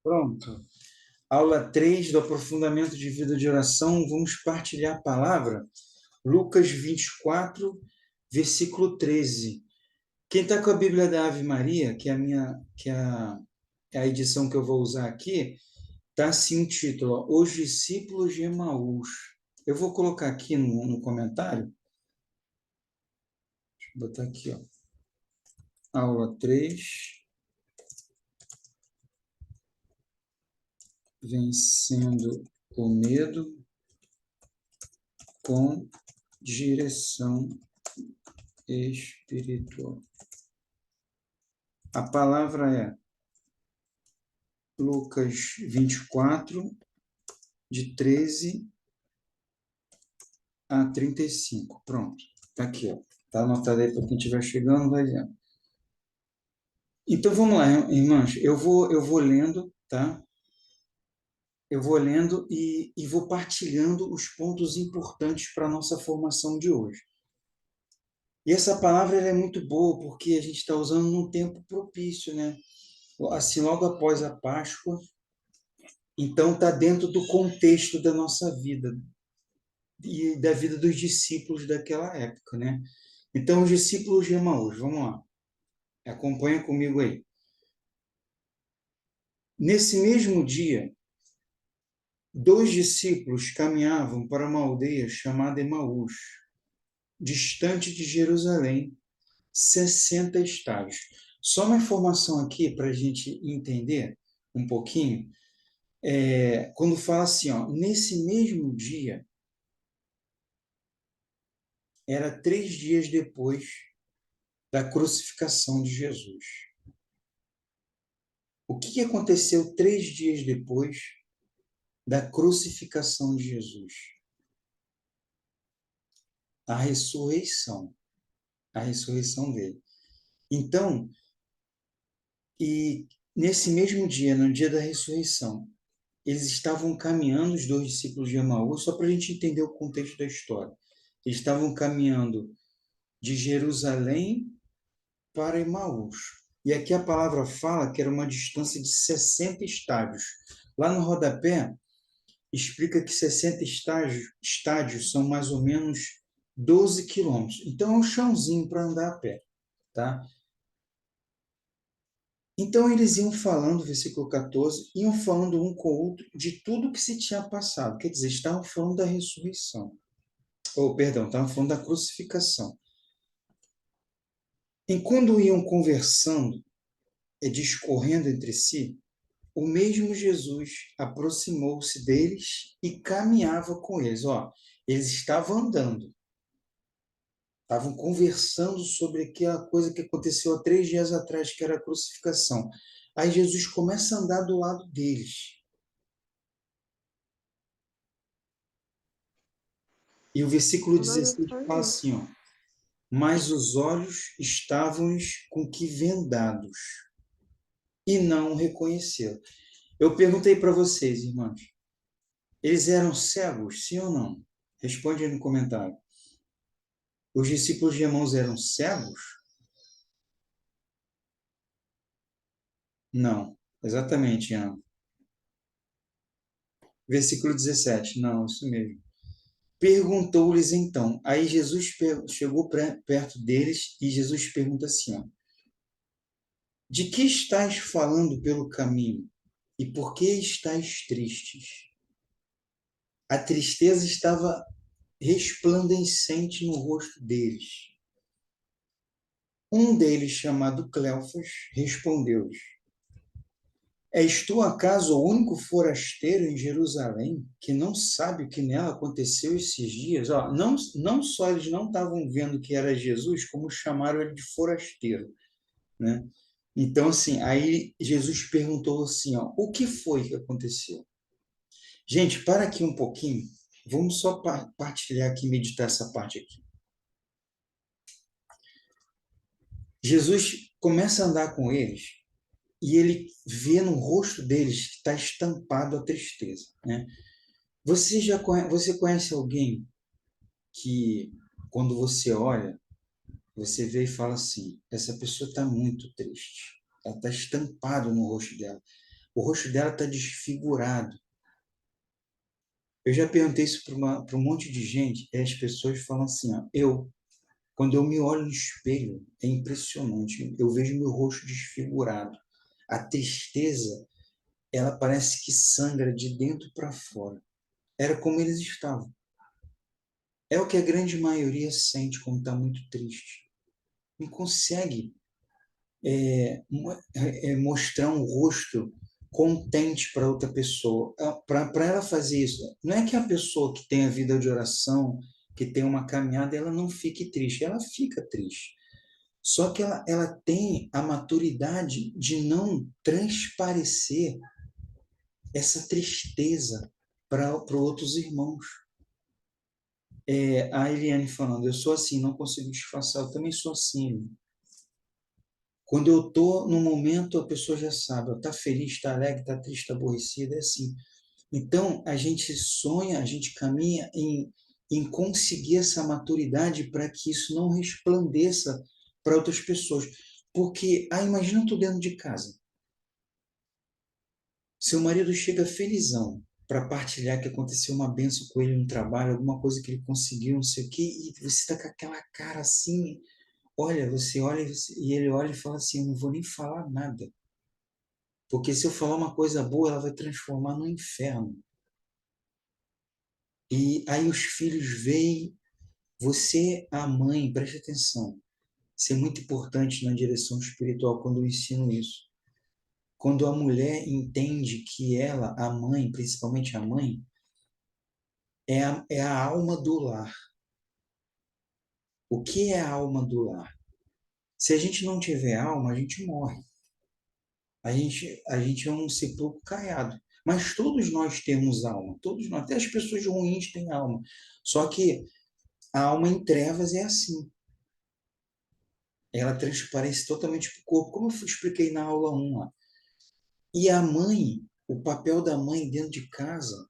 Pronto. Aula 3 do aprofundamento de vida de oração. Vamos partilhar a palavra. Lucas 24, versículo 13. Quem está com a Bíblia da Ave Maria, que é a edição que eu vou usar aqui, está assim o título, ó, Os Discípulos de Emaús. Eu vou colocar aqui no comentário. Deixa eu botar aqui, ó. Aula 3. Vencendo o medo com direção espiritual. A palavra é Lucas 24, de 13 a 35. Pronto, está aqui, ó. Está anotado aí para quem estiver chegando, vai vendo. Então vamos lá, irmãos. Eu vou lendo, tá? Eu vou lendo e vou partilhando os pontos importantes para a nossa formação de hoje. E essa palavra ela é muito boa porque a gente está usando num tempo propício, né? Assim, logo após a Páscoa, então está dentro do contexto da nossa vida e da vida dos discípulos daquela época, né? Então, os discípulos de Emaús, vamos lá, acompanha comigo aí. Nesse mesmo dia, dois discípulos caminhavam para uma aldeia chamada Emaús, distante de Jerusalém, 60 estádios. Só uma informação aqui para a gente entender um pouquinho. Quando fala assim, ó, nesse mesmo dia, era 3 dias depois da crucificação de Jesus. O que aconteceu 3 dias depois da crucificação de Jesus? A ressurreição dele. Então, e nesse mesmo dia, no dia da ressurreição, eles estavam caminhando, os dois discípulos de Emaús, só para a gente entender o contexto da história. Eles estavam caminhando de Jerusalém para Emaús. E aqui a palavra fala que era uma distância de 60 estádios. Lá no rodapé, explica que 60 estádios são mais ou menos 12 quilômetros. Então, é um chãozinho para andar a pé, tá? Então, eles iam falando, versículo 14, iam falando um com o outro de tudo que se tinha passado. Quer dizer, estavam falando da ressurreição. Perdão, estavam falando da crucificação. Enquanto iam conversando e discorrendo entre si, o mesmo Jesus aproximou-se deles e caminhava com eles. Ó, eles estavam andando, estavam conversando sobre aquela coisa que aconteceu há 3 dias atrás, que era a crucificação. Aí Jesus começa a andar do lado deles. E o versículo 16 fala assim, ó, mas os olhos estavam-lhes com que vendados e não o reconheceram. Eu perguntei para vocês, irmãos, eles eram cegos, sim ou não? Responde aí no comentário. Os discípulos de Emaús eram cegos? Não, exatamente, Ana. Versículo 17, não, isso mesmo. Perguntou-lhes então. Aí Jesus chegou perto deles e Jesus pergunta assim, ó, de que estáis falando pelo caminho? E por que estáis tristes? A tristeza estava resplandecente no rosto deles. Um deles, chamado Cleofas, respondeu-lhes: És tu acaso o único forasteiro em Jerusalém que não sabe o que nela aconteceu esses dias? Ó, não só eles não estavam vendo que era Jesus, como chamaram ele de forasteiro, né? Então, assim, aí Jesus perguntou assim, ó, o que foi que aconteceu? Gente, para aqui um pouquinho, vamos só partilhar aqui, meditar essa parte aqui. Jesus começa a andar com eles e ele vê no rosto deles que está estampado a tristeza, né? Você conhece alguém que, quando você olha, você vê e fala assim, essa pessoa está muito triste, ela está estampado no rosto dela. O rosto dela está desfigurado. Eu já perguntei isso para um monte de gente, e as pessoas falam assim, ó, quando eu me olho no espelho, é impressionante, eu vejo meu rosto desfigurado. A tristeza, ela parece que sangra de dentro para fora. Era como eles estavam. É o que a grande maioria sente quando está muito triste. Não consegue mostrar um rosto contente para outra pessoa. Para ela fazer isso, não é que a pessoa que tem a vida de oração, que tem uma caminhada, ela não fique triste. Ela fica triste. Só que ela tem a maturidade de não transparecer essa tristeza para outros irmãos. A Eliane falando, eu sou assim, não consigo disfarçar, eu também sou assim. Quando eu estou no momento, a pessoa já sabe, está feliz, está alegre, está triste, está aborrecida, é assim. Então, a gente sonha, a gente caminha em conseguir essa maturidade para que isso não resplandeça para outras pessoas. Porque, imagina tu dentro de casa. Seu marido chega felizão para partilhar que aconteceu uma benção com ele no trabalho, alguma coisa que ele conseguiu, não sei o quê, e você está com aquela cara assim, olha, você olha e ele olha e fala assim, eu não vou nem falar nada. Porque se eu falar uma coisa boa, ela vai transformar no inferno. E aí os filhos veem você, a mãe, preste atenção. Isso é muito importante na direção espiritual quando eu ensino isso. Quando a mulher entende que ela, a mãe, principalmente a mãe, é a alma do lar. O que é a alma do lar? Se a gente não tiver alma, a gente morre. A gente é um sepulcro caiado. Mas todos nós temos alma. Todos nós. Até as pessoas ruins têm alma. Só que a alma em trevas é assim. Ela transparece totalmente para o corpo, como eu expliquei na aula 1 lá. E a mãe, o papel da mãe dentro de casa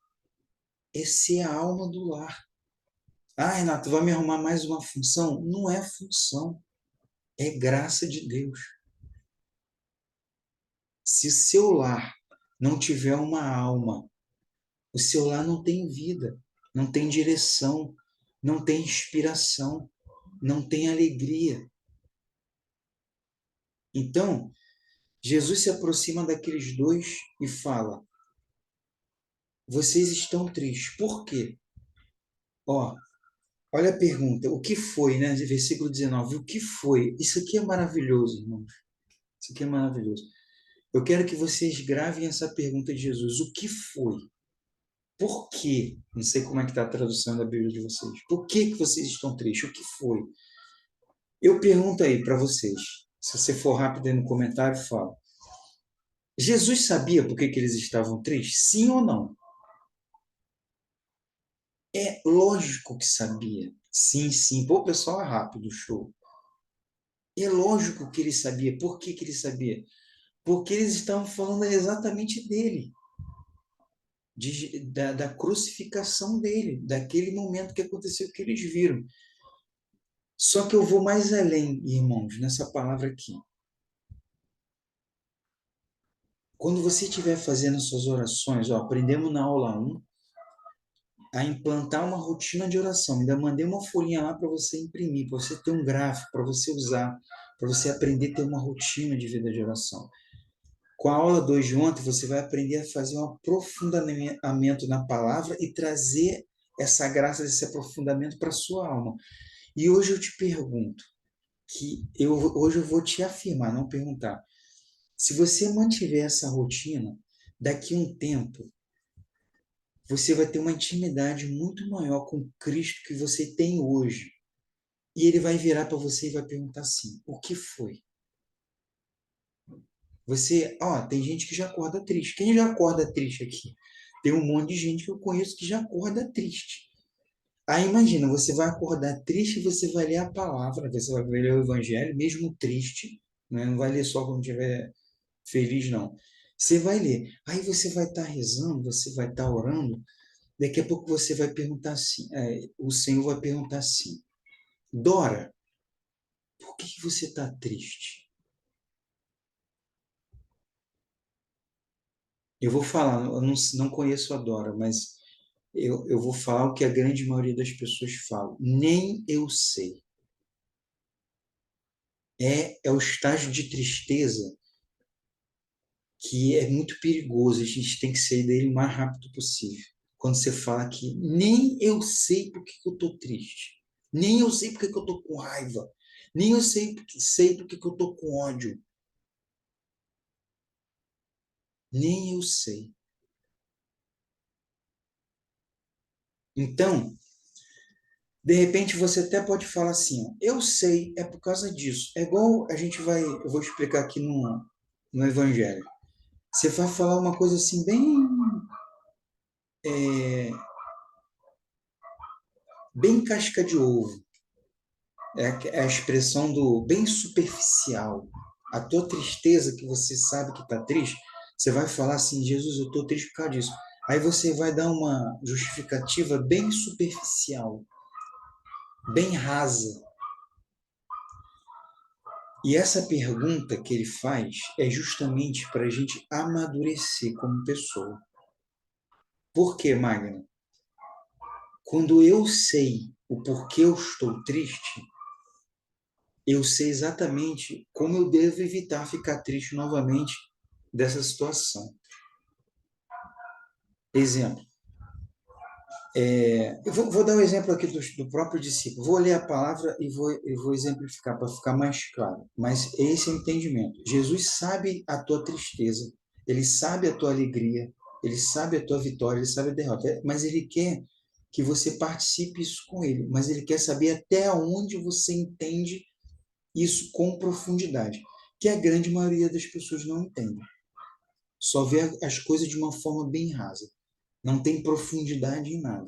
é ser a alma do lar. Renato, vai me arrumar mais uma função? Não é função, é graça de Deus. Se o seu lar não tiver uma alma, o seu lar não tem vida, não tem direção, não tem inspiração, não tem alegria. Então, Jesus se aproxima daqueles dois e fala: vocês estão tristes. Por quê? Ó, olha a pergunta. O que foi, né? Versículo 19. O que foi? Isso aqui é maravilhoso, irmãos. Isso aqui é maravilhoso. Eu quero que vocês gravem essa pergunta de Jesus. O que foi? Por quê? Não sei como é que está a tradução da Bíblia de vocês. Por que vocês estão tristes? O que foi? Eu pergunto aí para vocês. Se você for rápido aí no comentário, fala. Jesus sabia por que eles estavam tristes? Sim ou não? É lógico que sabia. Sim, sim. Pô, o pessoal é rápido, show. É lógico que ele sabia. Por que ele sabia? Porque eles estavam falando exatamente dele, da crucificação dele, daquele momento que aconteceu que eles viram. Só que eu vou mais além, irmãos, nessa palavra aqui. Quando você estiver fazendo suas orações, aprendemos na aula 1 a implantar uma rotina de oração. Ainda mandei uma folhinha lá para você imprimir, para você ter um gráfico, para você usar, para você aprender a ter uma rotina de vida de oração. Com a aula 2 de ontem, você vai aprender a fazer um aprofundamento na palavra e trazer essa graça desse aprofundamento para a sua alma. E hoje eu te pergunto, hoje eu vou te afirmar, não perguntar. Se você mantiver essa rotina, daqui a um tempo, você vai ter uma intimidade muito maior com Cristo que você tem hoje. E ele vai virar para você e vai perguntar assim: o que foi? Tem gente que já acorda triste. Quem já acorda triste aqui? Tem um monte de gente que eu conheço que já acorda triste. Aí imagina, você vai acordar triste e você vai ler a palavra, você vai ler o evangelho, mesmo triste, né? Não vai ler só quando estiver feliz, não. Você vai ler. Aí você vai estar rezando, você vai estar orando. Daqui a pouco você vai perguntar assim, o Senhor vai perguntar assim, Dora, por que você está triste? Eu vou falar, eu não conheço a Dora, mas eu vou falar o que a grande maioria das pessoas falam. Nem eu sei. É o estágio de tristeza que é muito perigoso. A gente tem que sair dele o mais rápido possível. Quando você fala que nem eu sei por que que eu estou triste. Nem eu sei por que que eu estou com raiva. Nem eu sei por que que eu estou com ódio. Nem eu sei. Então, de repente você até pode falar assim, ó, eu sei, é por causa disso. É igual eu vou explicar aqui no Evangelho. Você vai falar uma coisa assim bem casca de ovo. É a expressão do bem superficial. A tua tristeza que você sabe que está triste, você vai falar assim, Jesus, eu estou triste por causa disso. Aí você vai dar uma justificativa bem superficial, bem rasa. E essa pergunta que ele faz é justamente para a gente amadurecer como pessoa. Por quê, Magna? Quando eu sei o porquê eu estou triste, eu sei exatamente como eu devo evitar ficar triste novamente dessa situação. Exemplo. Eu vou dar um exemplo aqui do próprio discípulo. Vou ler a palavra e vou exemplificar para ficar mais claro. Mas esse é o entendimento. Jesus sabe a tua tristeza, ele sabe a tua alegria, ele sabe a tua vitória, ele sabe a derrota. Mas ele quer que você participe isso com ele. Mas ele quer saber até onde você entende isso com profundidade. Que a grande maioria das pessoas não entende. Só vê as coisas de uma forma bem rasa. Não tem profundidade em nada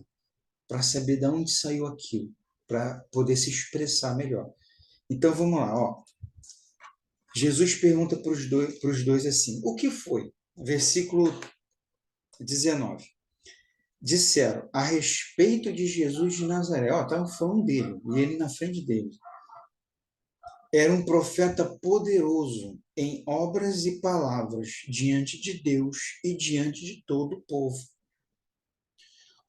para saber de onde saiu aquilo, para poder se expressar melhor. Então vamos lá, ó. Jesus pergunta para os dois assim: o que foi? Versículo 19. Disseram a respeito de Jesus de Nazaré. Ó, estavam falando dele, e ele na frente deles. Era um profeta poderoso em obras e palavras diante de Deus e diante de todo o povo.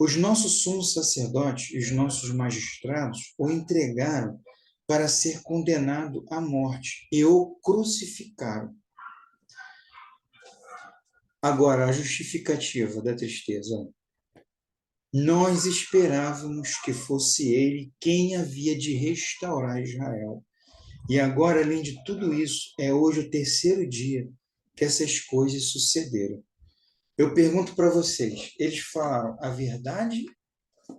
Os nossos sumos sacerdotes e os nossos magistrados o entregaram para ser condenado à morte e o crucificaram. Agora, a justificativa da tristeza. Nós esperávamos que fosse ele quem havia de restaurar Israel. E agora, além de tudo isso, é hoje o terceiro dia que essas coisas sucederam. Eu pergunto para vocês, eles falaram a verdade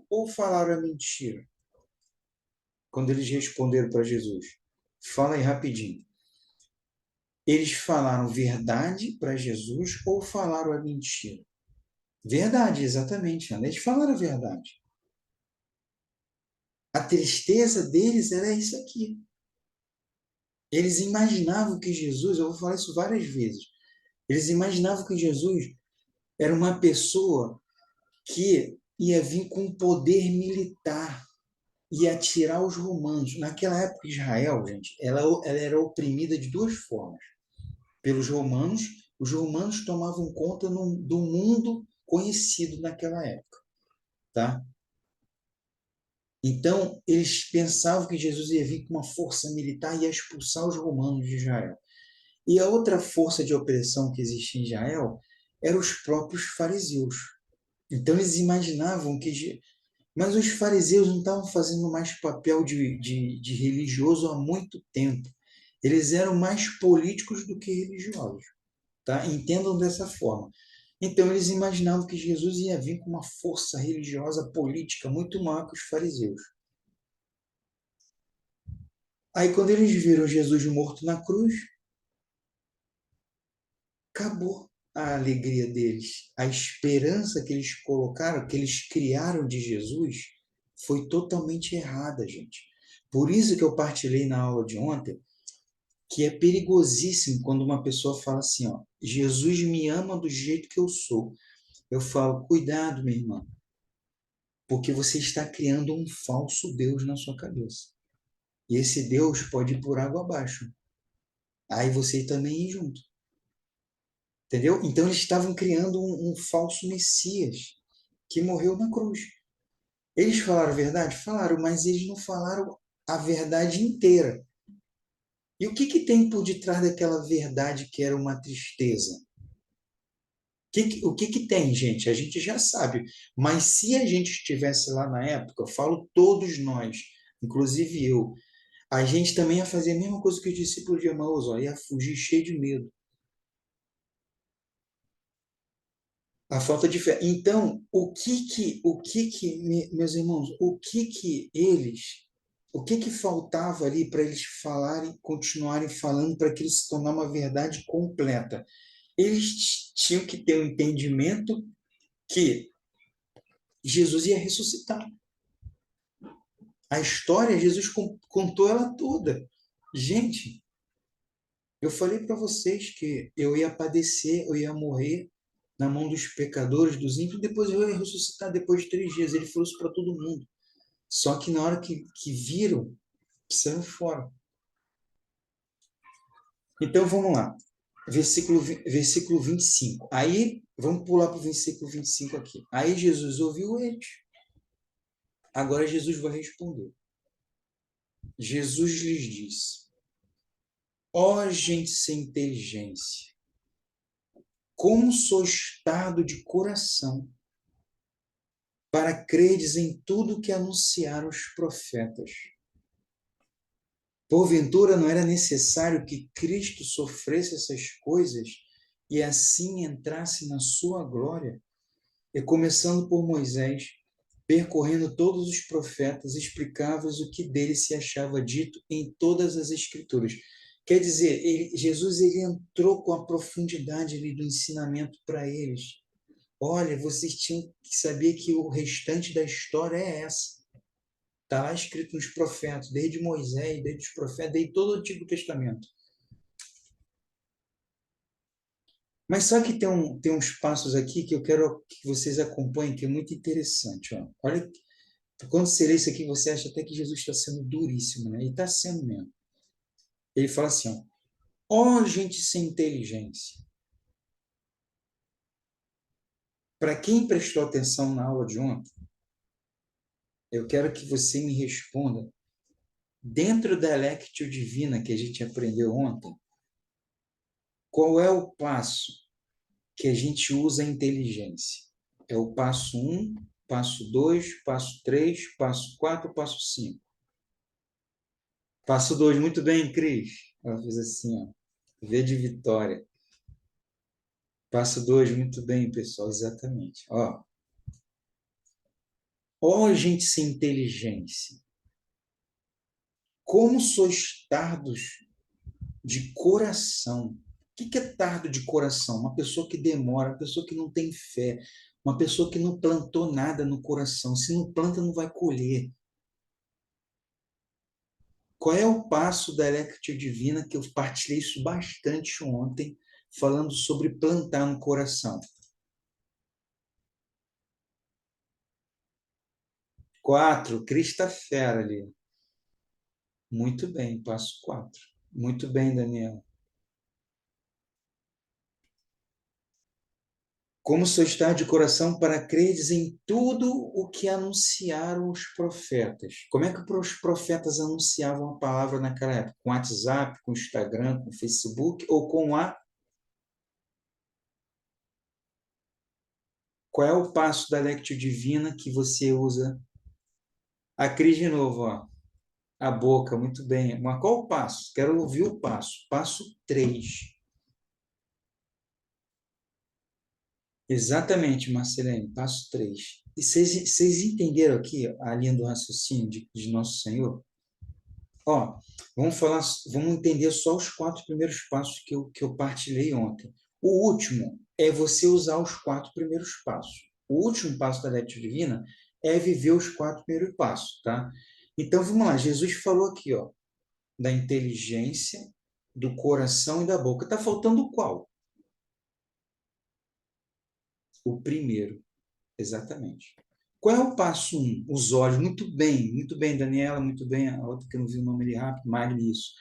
ou falaram a mentira? Quando eles responderam para Jesus. Fala aí rapidinho. Eles falaram verdade para Jesus ou falaram a mentira? Verdade, exatamente, Ana. Eles falaram a verdade. A tristeza deles era isso aqui. Eles imaginavam que Jesus, eu vou falar isso várias vezes, eles imaginavam que Jesus era uma pessoa que ia vir com poder militar, ia tirar os romanos. Naquela época, Israel, gente, ela era oprimida de duas formas. Pelos romanos, os romanos tomavam conta do mundo conhecido naquela época, tá? Então, eles pensavam que Jesus ia vir com uma força militar e ia expulsar os romanos de Israel. E a outra força de opressão que existia em Israel eram os próprios fariseus. Então, eles imaginavam que. Mas os fariseus não estavam fazendo mais papel de religioso há muito tempo. Eles eram mais políticos do que religiosos. Tá? Entendam dessa forma. Então, eles imaginavam que Jesus ia vir com uma força religiosa, política, muito maior que os fariseus. Aí, quando eles viram Jesus morto na cruz, acabou a alegria deles. A esperança que eles colocaram, que eles criaram de Jesus, foi totalmente errada, gente. Por isso que eu partilhei na aula de ontem que é perigosíssimo quando uma pessoa fala assim, ó, Jesus me ama do jeito que eu sou. Eu falo, cuidado, minha irmã, porque você está criando um falso Deus na sua cabeça. E esse Deus pode ir por água abaixo. Aí você também ir junto. Entendeu? Então eles estavam criando um falso Messias que morreu na cruz. Eles falaram a verdade? Falaram, mas eles não falaram a verdade inteira. E o que que tem por detrás daquela verdade que era uma tristeza? O que que tem, gente? A gente já sabe. Mas se a gente estivesse lá na época, eu falo todos nós, inclusive eu, a gente também ia fazer a mesma coisa que os discípulos de Emaús, ó, ia fugir cheio de medo. A falta de fé. Então, meus irmãos, o que que faltava ali para eles falarem, continuarem falando, para que eles se tornar uma verdade completa? Eles tinham que ter o entendimento que Jesus ia ressuscitar. A história, Jesus contou ela toda. Gente, eu falei para vocês que eu ia padecer, eu ia morrer na mão dos pecadores, dos ímpios, depois eu ia ressuscitar depois de 3 dias. Ele falou isso para todo mundo. Só que na hora que viram, saiu fora. Então vamos lá. Versículo 25. Aí, vamos pular para o versículo 25 aqui. Aí Jesus ouviu eles. Agora Jesus vai responder. Jesus lhes disse: ó gente sem inteligência, como sois tardo de coração para credes em tudo que anunciaram os profetas. Porventura não era necessário que Cristo sofresse essas coisas e assim entrasse na sua glória? E começando por Moisés, percorrendo todos os profetas, explicava-lhes o que dele se achava dito em todas as Escrituras. Quer dizer, Jesus ele entrou com a profundidade ali do ensinamento para eles. Olha, vocês tinham que saber que o restante da história é essa. Está lá escrito nos profetas, desde Moisés, desde os profetas, desde todo o Antigo Testamento. Mas só que tem uns passos aqui que eu quero que vocês acompanhem, que é muito interessante. Ó. Olha, quando você lê isso aqui, você acha até que Jesus está sendo duríssimo, né? E está sendo mesmo. Ele fala assim, ó gente sem inteligência. Para quem prestou atenção na aula de ontem, eu quero que você me responda, dentro da Lectio Divina que a gente aprendeu ontem, qual é o passo que a gente usa a inteligência? É o passo um, passo 2, passo 3, passo 4, passo 5. Passo 2, muito bem, Cris. Ela fez assim, ó. V de vitória. Passo 2, muito bem, pessoal, exatamente. Ó, gente sem inteligência. Como sois tardos de coração. O que é tardo de coração? Uma pessoa que demora, uma pessoa que não tem fé, uma pessoa que não plantou nada no coração. Se não planta, não vai colher. Qual é o passo da Lectio Divina, que eu partilhei isso bastante ontem, falando sobre plantar no coração? 4, Crista Fera ali. Muito bem, passo 4. Muito bem, Daniel. Como sou estar de coração para creres em tudo o que anunciaram os profetas. Como é que os profetas anunciavam a palavra naquela época? Com WhatsApp, com Instagram, com Facebook ou com a... Qual é o passo da Lectio Divina que você usa? A Cris de novo, ó. A boca, muito bem. Mas qual o passo? Quero ouvir o passo. Passo 3. Exatamente, Marcelene, passo 3. E vocês entenderam aqui a linha do raciocínio de Nosso Senhor? Ó, vamos falar, vamos entender só os 4 primeiros passos que eu partilhei ontem. O último é você usar os 4 primeiros passos. O último passo da Lectio Divina é viver os 4 primeiros passos, tá? Então, vamos lá. Jesus falou aqui, ó, da inteligência, do coração e da boca. Está faltando qual? O primeiro, exatamente. Qual é o passo um? Os olhos. Muito bem, Daniela, muito bem. A outra que eu não vi o nome ali rápido, Magni, isso.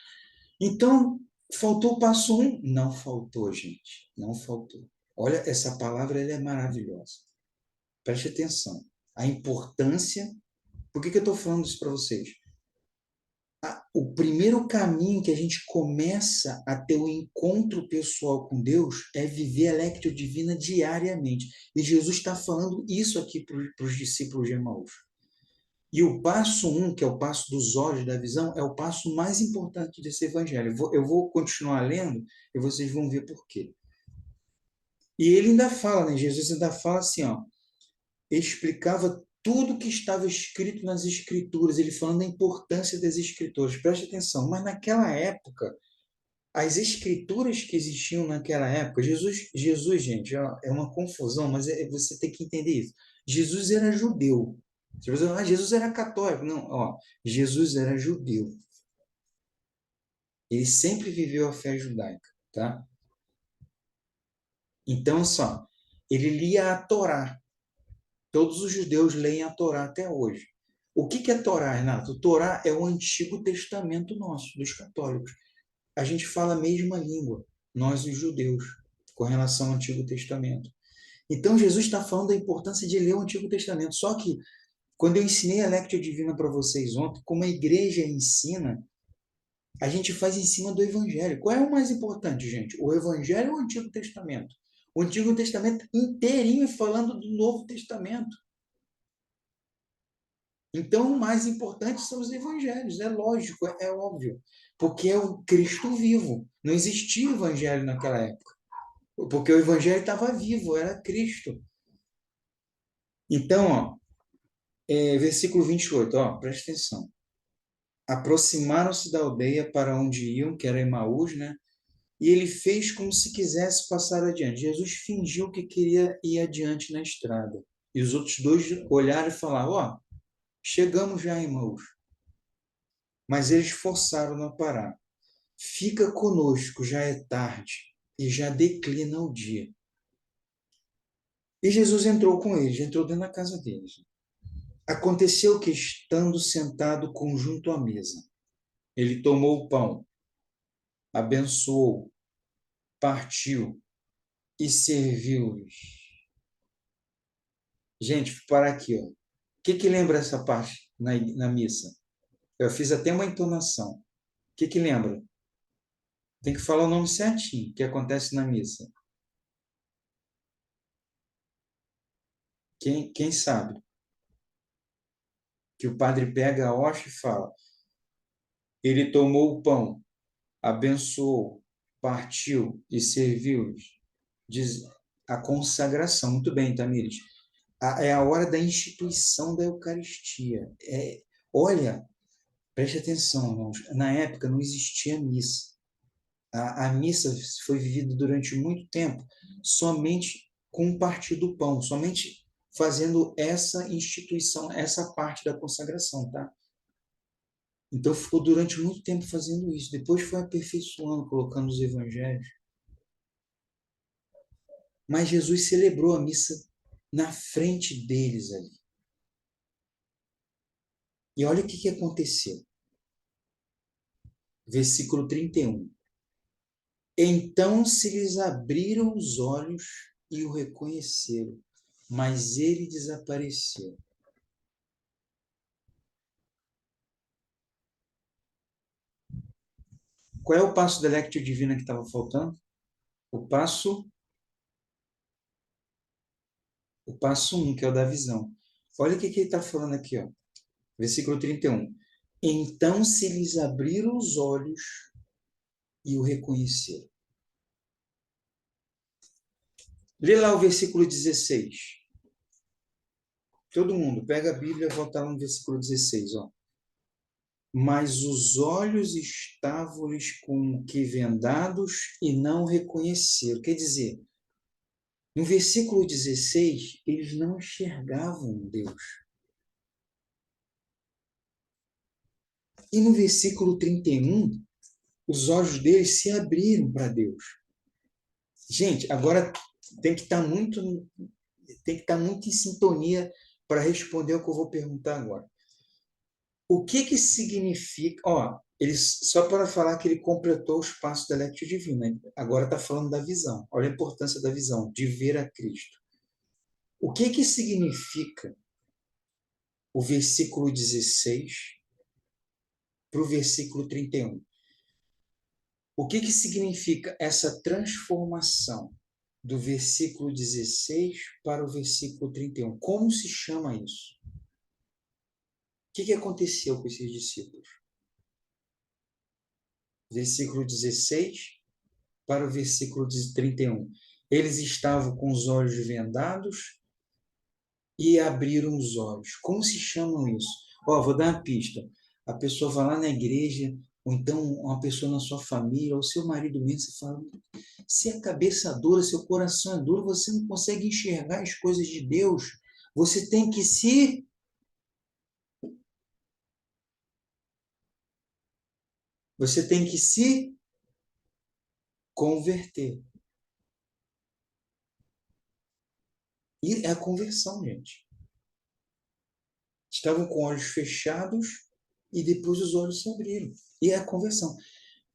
Então, Faltou o passo um? Não faltou, gente. Não faltou. Olha, essa palavra ela é maravilhosa. Preste atenção. A importância. Por que eu estou falando isso para vocês? O primeiro caminho que a gente começa a ter o encontro pessoal com Deus é viver a Lectio Divina diariamente. E Jesus está falando isso aqui para os discípulos de Emaús. E o passo um, que é o passo dos olhos da visão, é o passo mais importante desse evangelho. Eu vou continuar lendo e vocês vão ver por quê. E ele ainda fala, né? Jesus ainda fala assim, ó, ele explicava tudo que estava escrito nas escrituras, ele falando da importância das escrituras. Preste atenção, mas naquela época, as escrituras que existiam naquela época, Jesus, gente, ó, é uma confusão, mas você tem que entender isso. Jesus era judeu. Se você falar, Jesus era católico. Não, ó, Jesus era judeu. Ele sempre viveu a fé judaica, tá? Então, só, ele lia a Torá. Todos os judeus leem a Torá até hoje. O que é Torá, Renato? O Torá é o Antigo Testamento nosso, dos católicos. A gente fala a mesma língua, nós os judeus, com relação ao Antigo Testamento. Então, Jesus está falando da importância de ler o Antigo Testamento. Só que, quando eu ensinei a Lectio Divina para vocês ontem, como a igreja ensina, a gente faz em cima do Evangelho. Qual é o mais importante, gente? O Evangelho ou o Antigo Testamento? O Antigo Testamento inteirinho falando do Novo Testamento. Então, o mais importante são os evangelhos, é lógico, é óbvio, porque é o Cristo vivo. Não existia evangelho naquela época, porque o evangelho estava vivo, era Cristo. Então, ó, versículo 28, ó, presta atenção. Aproximaram-se da aldeia para onde iam, que era Emaús, né? E ele fez como se quisesse passar adiante. Jesus fingiu que queria ir adiante na estrada. E os outros dois olharam e falaram: ó, chegamos já em Emaús. Mas eles forçaram-no a parar. Fica conosco, já é tarde e já declina o dia. E Jesus entrou com eles, entrou dentro da casa deles. Aconteceu que, estando sentado junto à mesa, ele tomou o pão, abençoou, partiu e serviu-lhes. Gente, para aqui, ó. O que lembra essa parte na missa? Eu fiz até uma entonação. O que lembra? Tem que falar o nome certinho, que acontece na missa. Quem sabe? Que o padre pega a hóstia e fala: ele tomou o pão, abençoou, partiu e serviu-lhes. Diz a consagração. Muito bem, Tamires. É a hora da instituição da Eucaristia. Olha, preste atenção, irmãos. Na época não existia missa. A missa foi vivida durante muito tempo somente com o partir do pão, somente fazendo essa instituição, essa parte da consagração, tá? Então ficou durante muito tempo fazendo isso. Depois foi aperfeiçoando, colocando os evangelhos. Mas Jesus celebrou a missa na frente deles ali. E olha o que aconteceu. Versículo 31. Então se lhes abriram os olhos e o reconheceram, mas ele desapareceu. Qual é o passo da Lectio Divina que estava faltando? O passo 1, que é o da visão. Olha o que ele está falando aqui, ó. Versículo 31. Então se lhes abriram os olhos e o reconheceram. Lê lá o versículo 16. Todo mundo, pega a Bíblia e volta lá no versículo 16, ó. Mas os olhos estavam-lhes como que vendados e não reconheceram. Quer dizer, no versículo 16, eles não enxergavam Deus. E no versículo 31, os olhos deles se abriram para Deus. Gente, agora tem que estar muito em sintonia para responder o que eu vou perguntar agora. O que significa, ó, Só para falar que ele completou o espaço da Lectio Divina. Agora está falando da visão. Olha a importância da visão, de ver a Cristo. O que que significa o versículo 16 para o versículo 31? O que que significa essa transformação do versículo 16 para o versículo 31? Como se chama isso? O que que aconteceu com esses discípulos? Versículo 16 para o versículo 31. Eles estavam com os olhos vendados e abriram os olhos. Como se chamam isso? Ó, vou dar uma pista. A pessoa vai lá na igreja, ou então uma pessoa na sua família, ou seu marido mesmo, você fala, se a cabeça dura, seu coração é duro, você não consegue enxergar as coisas de Deus. Você tem que se... Você tem que se converter. E é a conversão, gente. Estavam com olhos fechados e depois os olhos se abriram. E é a conversão.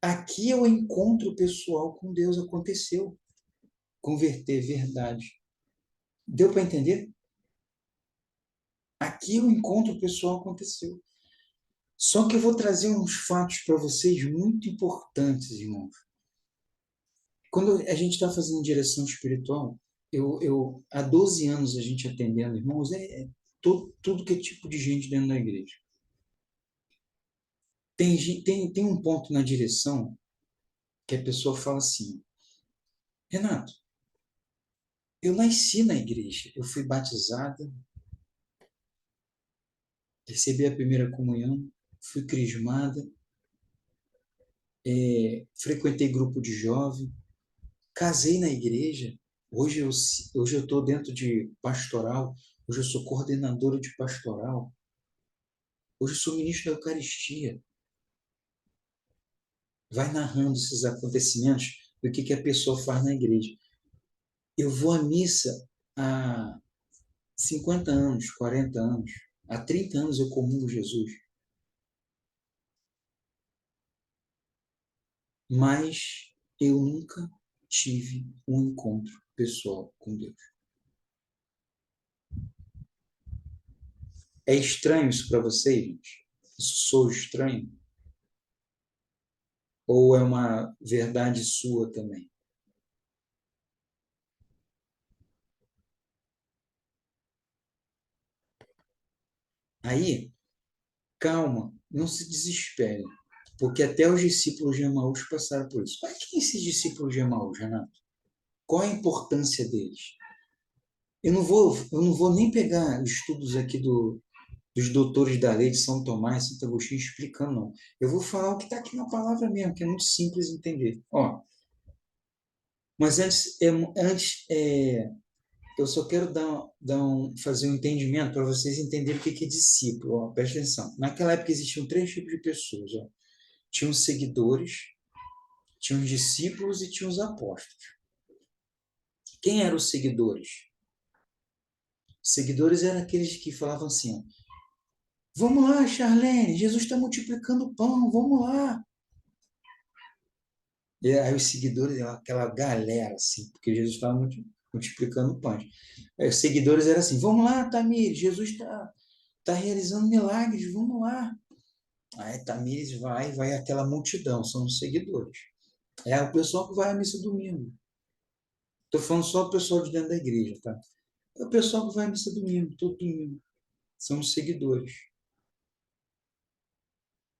Aqui é o encontro pessoal com Deus aconteceu. Converter, verdade. Deu para entender? Aqui o encontro pessoal aconteceu. Só que eu vou trazer uns fatos para vocês muito importantes, irmãos. Quando a gente está fazendo direção espiritual, há 12 anos a gente atendendo, irmãos, tudo que é tipo de gente dentro da igreja. Tem um ponto na direção que a pessoa fala assim, Renato, eu nasci na igreja, eu fui batizada, recebi a primeira comunhão, fui crismada, frequentei grupo de jovem, casei na igreja, hoje eu estou dentro de pastoral, hoje eu sou coordenadora de pastoral, hoje eu sou ministro da Eucaristia. Vai narrando esses acontecimentos do que a pessoa faz na igreja. Eu vou à missa há 50 anos, 40 anos, há 30 anos eu comungo Jesus. Mas eu nunca tive um encontro pessoal com Deus. É estranho isso para vocês, gente? Isso sou estranho? Ou é uma verdade sua também? Aí, calma, não se desespere, porque até os discípulos de Emaús passaram por isso. Para quem esses discípulos de Emaús, Renato? Qual a importância deles? Eu não vou nem pegar estudos aqui dos doutores da lei de São Tomás e Santo Agostinho explicando, não. Eu vou falar o que está aqui na palavra mesmo, que é muito simples de entender. Ó, mas eu só quero fazer um entendimento para vocês entenderem o que é discípulo. Ó, presta atenção. Naquela época existiam três tipos de pessoas. Ó. Tinha os seguidores, tinha os discípulos e tinha os apóstolos. Quem eram os seguidores? Os seguidores eram aqueles que falavam assim: vamos lá, Charlene, Jesus está multiplicando o pão, vamos lá. E aí os seguidores, aquela galera, assim, porque Jesus estava multiplicando pães. Aí os seguidores eram assim: vamos lá, Tamires, Jesus está realizando milagres, vamos lá. Aí Tamires vai aquela multidão, são os seguidores. É o pessoal que vai à missa domingo. Estou falando só o pessoal de dentro da igreja, tá? É o pessoal que vai à missa domingo, todo domingo. São os seguidores.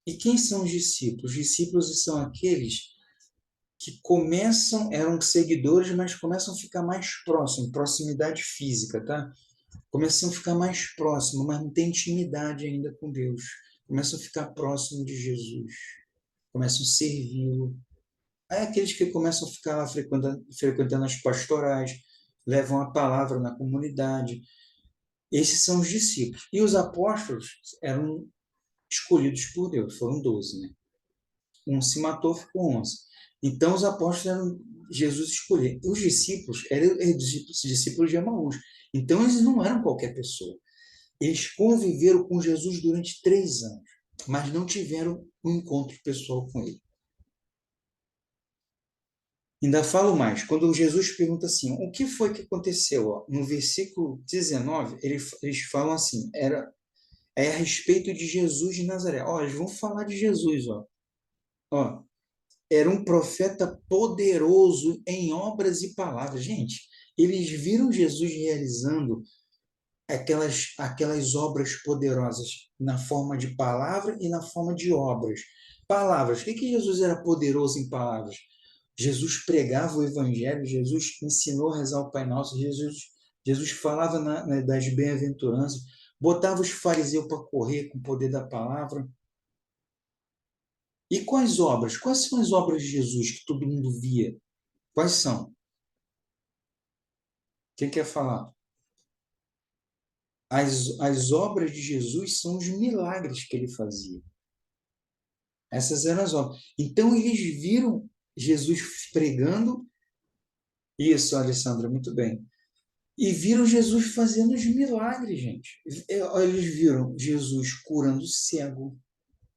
E quem são os discípulos? Os discípulos são aqueles que eram seguidores, mas começam a ficar mais próximos, proximidade física, tá? Começam a ficar mais próximos, mas não tem intimidade ainda com Deus. Começam a ficar próximo de Jesus, começam a servi-lo. Aí aqueles que começam a ficar lá frequentando as pastorais, levam a palavra na comunidade. Esses são os discípulos. E os apóstolos eram escolhidos por Deus, foram 12, né? Um se matou, ficou 11. Então, os apóstolos eram Jesus escolher. Os discípulos eram os discípulos de Emaús. Então, eles não eram qualquer pessoa. Eles conviveram com Jesus durante 3 anos. mas não tiveram um encontro pessoal com ele. Ainda falo mais, quando Jesus pergunta assim, o que foi que aconteceu? Ó, no versículo 19, eles falam assim, é a respeito de Jesus de Nazaré. Ó, eles vão falar de Jesus, ó. Ó, era um profeta poderoso em obras e palavras. Gente, eles viram Jesus realizando aquelas obras poderosas na forma de palavra e na forma de obras. Palavras. O que Jesus era poderoso em palavras? Jesus pregava o evangelho, Jesus ensinou a rezar o Pai Nosso, Jesus falava das bem-aventuranças, botava os fariseus para correr com o poder da palavra. E quais obras? Quais são as obras de Jesus que todo mundo via? Quais são? Quem quer falar? As obras de Jesus são os milagres que ele fazia. Essas eram as obras. Então, eles viram Jesus pregando. Isso, Alessandra, muito bem. E viram Jesus fazendo os milagres, gente. Eles viram Jesus curando cego,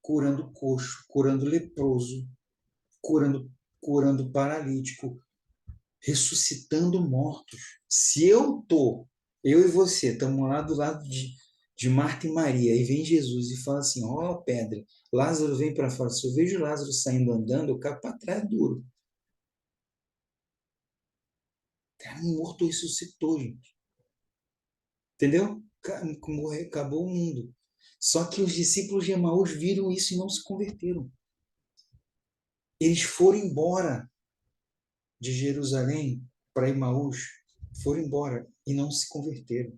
curando coxo, curando leproso, curando, curando paralítico, ressuscitando mortos. Se eu e você, estamos lá do lado de Marta e Maria, e vem Jesus e fala assim: ó, pedra, Lázaro vem para fora. Se eu vejo Lázaro saindo andando, eu caio para trás duro. Cara, um morto ressuscitou, gente. Entendeu? Acabou o mundo. Só que os discípulos de Emaús viram isso e não se converteram. Eles foram embora de Jerusalém para Emaús, foram embora e não se converteram.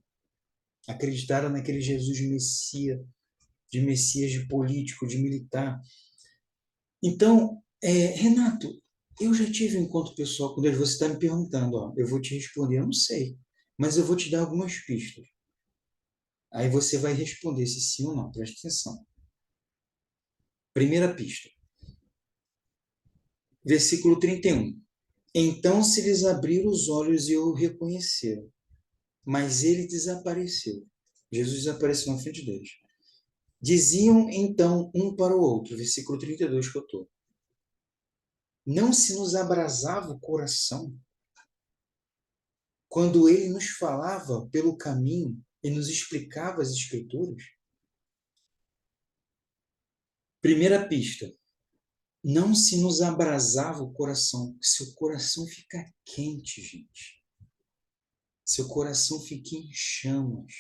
Acreditaram naquele Jesus de Messias, de político, de militar. Então, Renato, eu já tive um encontro pessoal com Deus. Você está me perguntando, ó, eu vou te responder, eu não sei, mas eu vou te dar algumas pistas. Aí você vai responder se sim ou não, preste atenção. Primeira pista, versículo 31. Então se lhes abriram os olhos e o reconheceram, mas ele desapareceu. Jesus desapareceu na frente deles. Diziam então um para o outro, versículo 32 que eu estou. Não se nos abrasava o coração quando ele nos falava pelo caminho e nos explicava as Escrituras? Primeira pista, não se nos abrasava o coração. Seu coração fica quente, gente. Seu coração fica em chamas.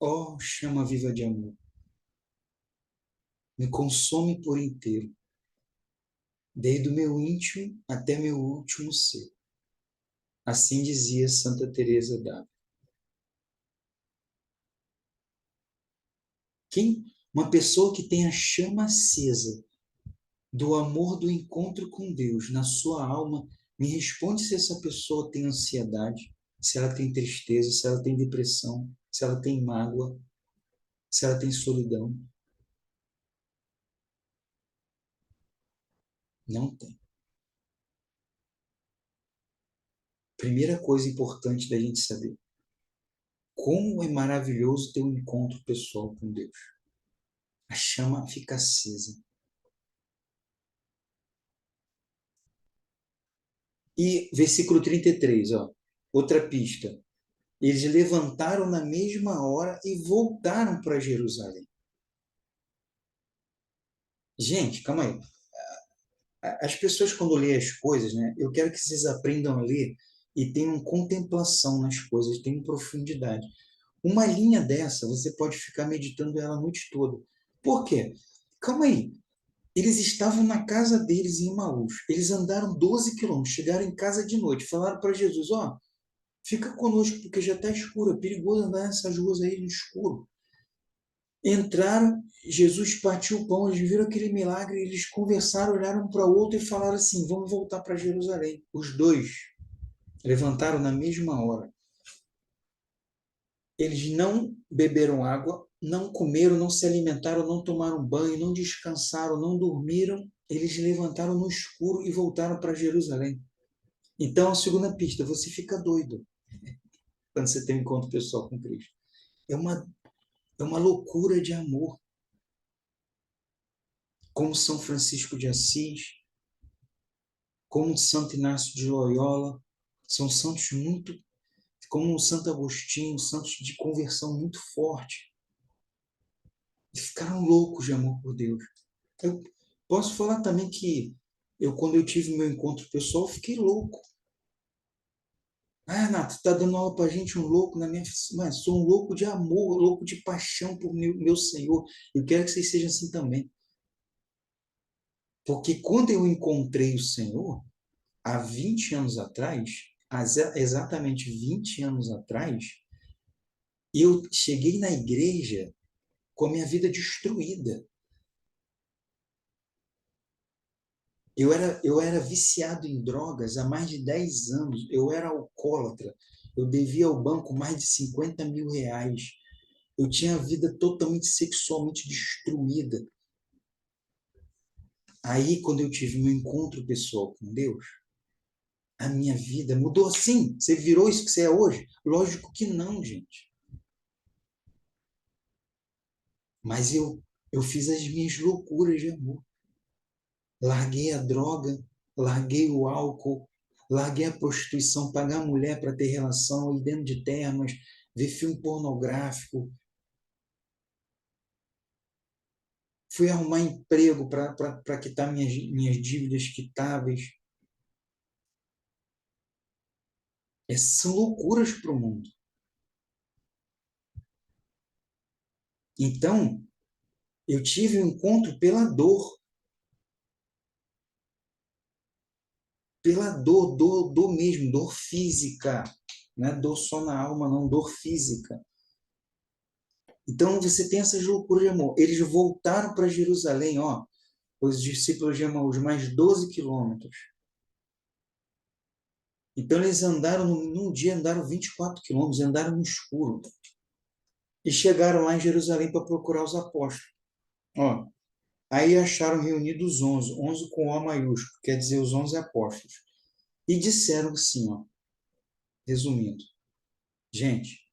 Ó, chama viva de amor. Me consome por inteiro, desde o meu íntimo até meu último ser. Assim dizia Santa Teresa d'Ávila. Uma pessoa que tem a chama acesa do amor do encontro com Deus na sua alma, me responde se essa pessoa tem ansiedade, se ela tem tristeza, se ela tem depressão, se ela tem mágoa, se ela tem solidão. Não tem. Primeira coisa importante da gente saber: como é maravilhoso ter um encontro pessoal com Deus. A chama fica acesa. E versículo 33, ó, outra pista. Eles levantaram na mesma hora e voltaram para Jerusalém. Gente, calma aí. As pessoas, quando lêem as coisas, né, eu quero que vocês aprendam a ler e tenham contemplação nas coisas, tenham profundidade. Uma linha dessa, você pode ficar meditando ela a noite toda. Por quê? Calma aí. Eles estavam na casa deles em Emaús. Eles andaram 12 quilômetros, chegaram em casa de noite, falaram para Jesus: ó, fica conosco, porque já está escuro, é perigoso andar nessas ruas aí no escuro. Entraram, Jesus partiu o pão, eles viram aquele milagre, eles conversaram, olharam um para o outro e falaram assim: vamos voltar para Jerusalém. Os dois levantaram na mesma hora. Eles não beberam água, não comeram, não se alimentaram, não tomaram banho, não descansaram, não dormiram. Eles levantaram no escuro e voltaram para Jerusalém. Então, a segunda pista: você fica doido quando você tem um encontro pessoal com Cristo. É uma, é uma loucura de amor. como São Francisco de Assis, como Santo Inácio de Loyola. São santos muito, como o Santo Agostinho, santos de conversão muito forte. E ficaram loucos de amor por Deus. Eu posso falar também que quando eu tive meu encontro pessoal, eu fiquei louco. Ah, Renato, tá dando aula pra gente, um louco na minha. Mas sou um louco de amor, louco de paixão por meu Senhor. Eu quero que vocês sejam assim também. Porque quando eu encontrei o Senhor, há 20 anos atrás, exatamente 20 anos atrás, eu cheguei na igreja com a minha vida destruída. Eu era viciado em drogas há mais de 10 anos. Eu era alcoólatra. Eu devia ao banco mais de 50 mil reais. Eu tinha a vida totalmente sexualmente destruída. Aí, quando eu tive meu encontro pessoal com Deus, a minha vida mudou assim. Você virou isso que você é hoje? Lógico que não, gente. Mas eu fiz as minhas loucuras de amor. Larguei a droga, larguei o álcool, larguei a prostituição, pagar a mulher para ter relação, ir dentro de termas, ver filme pornográfico. Fui arrumar emprego para quitar minhas dívidas quitáveis. Essas são loucuras para o mundo. Então, eu tive um encontro pela dor mesmo, dor física, não é dor só na alma, não, dor física. Então, você tem essas loucuras de amor. Eles voltaram para Jerusalém, ó, os discípulos de Emaús, mais 12 quilômetros. Então, eles andaram, num dia, andaram 24 quilômetros, andaram no escuro. E chegaram lá em Jerusalém para procurar os apóstolos. Ó, aí acharam reunidos os 11, 11 com O maiúsculo, quer dizer, os 11 apóstolos. E disseram assim, ó, resumindo, gente,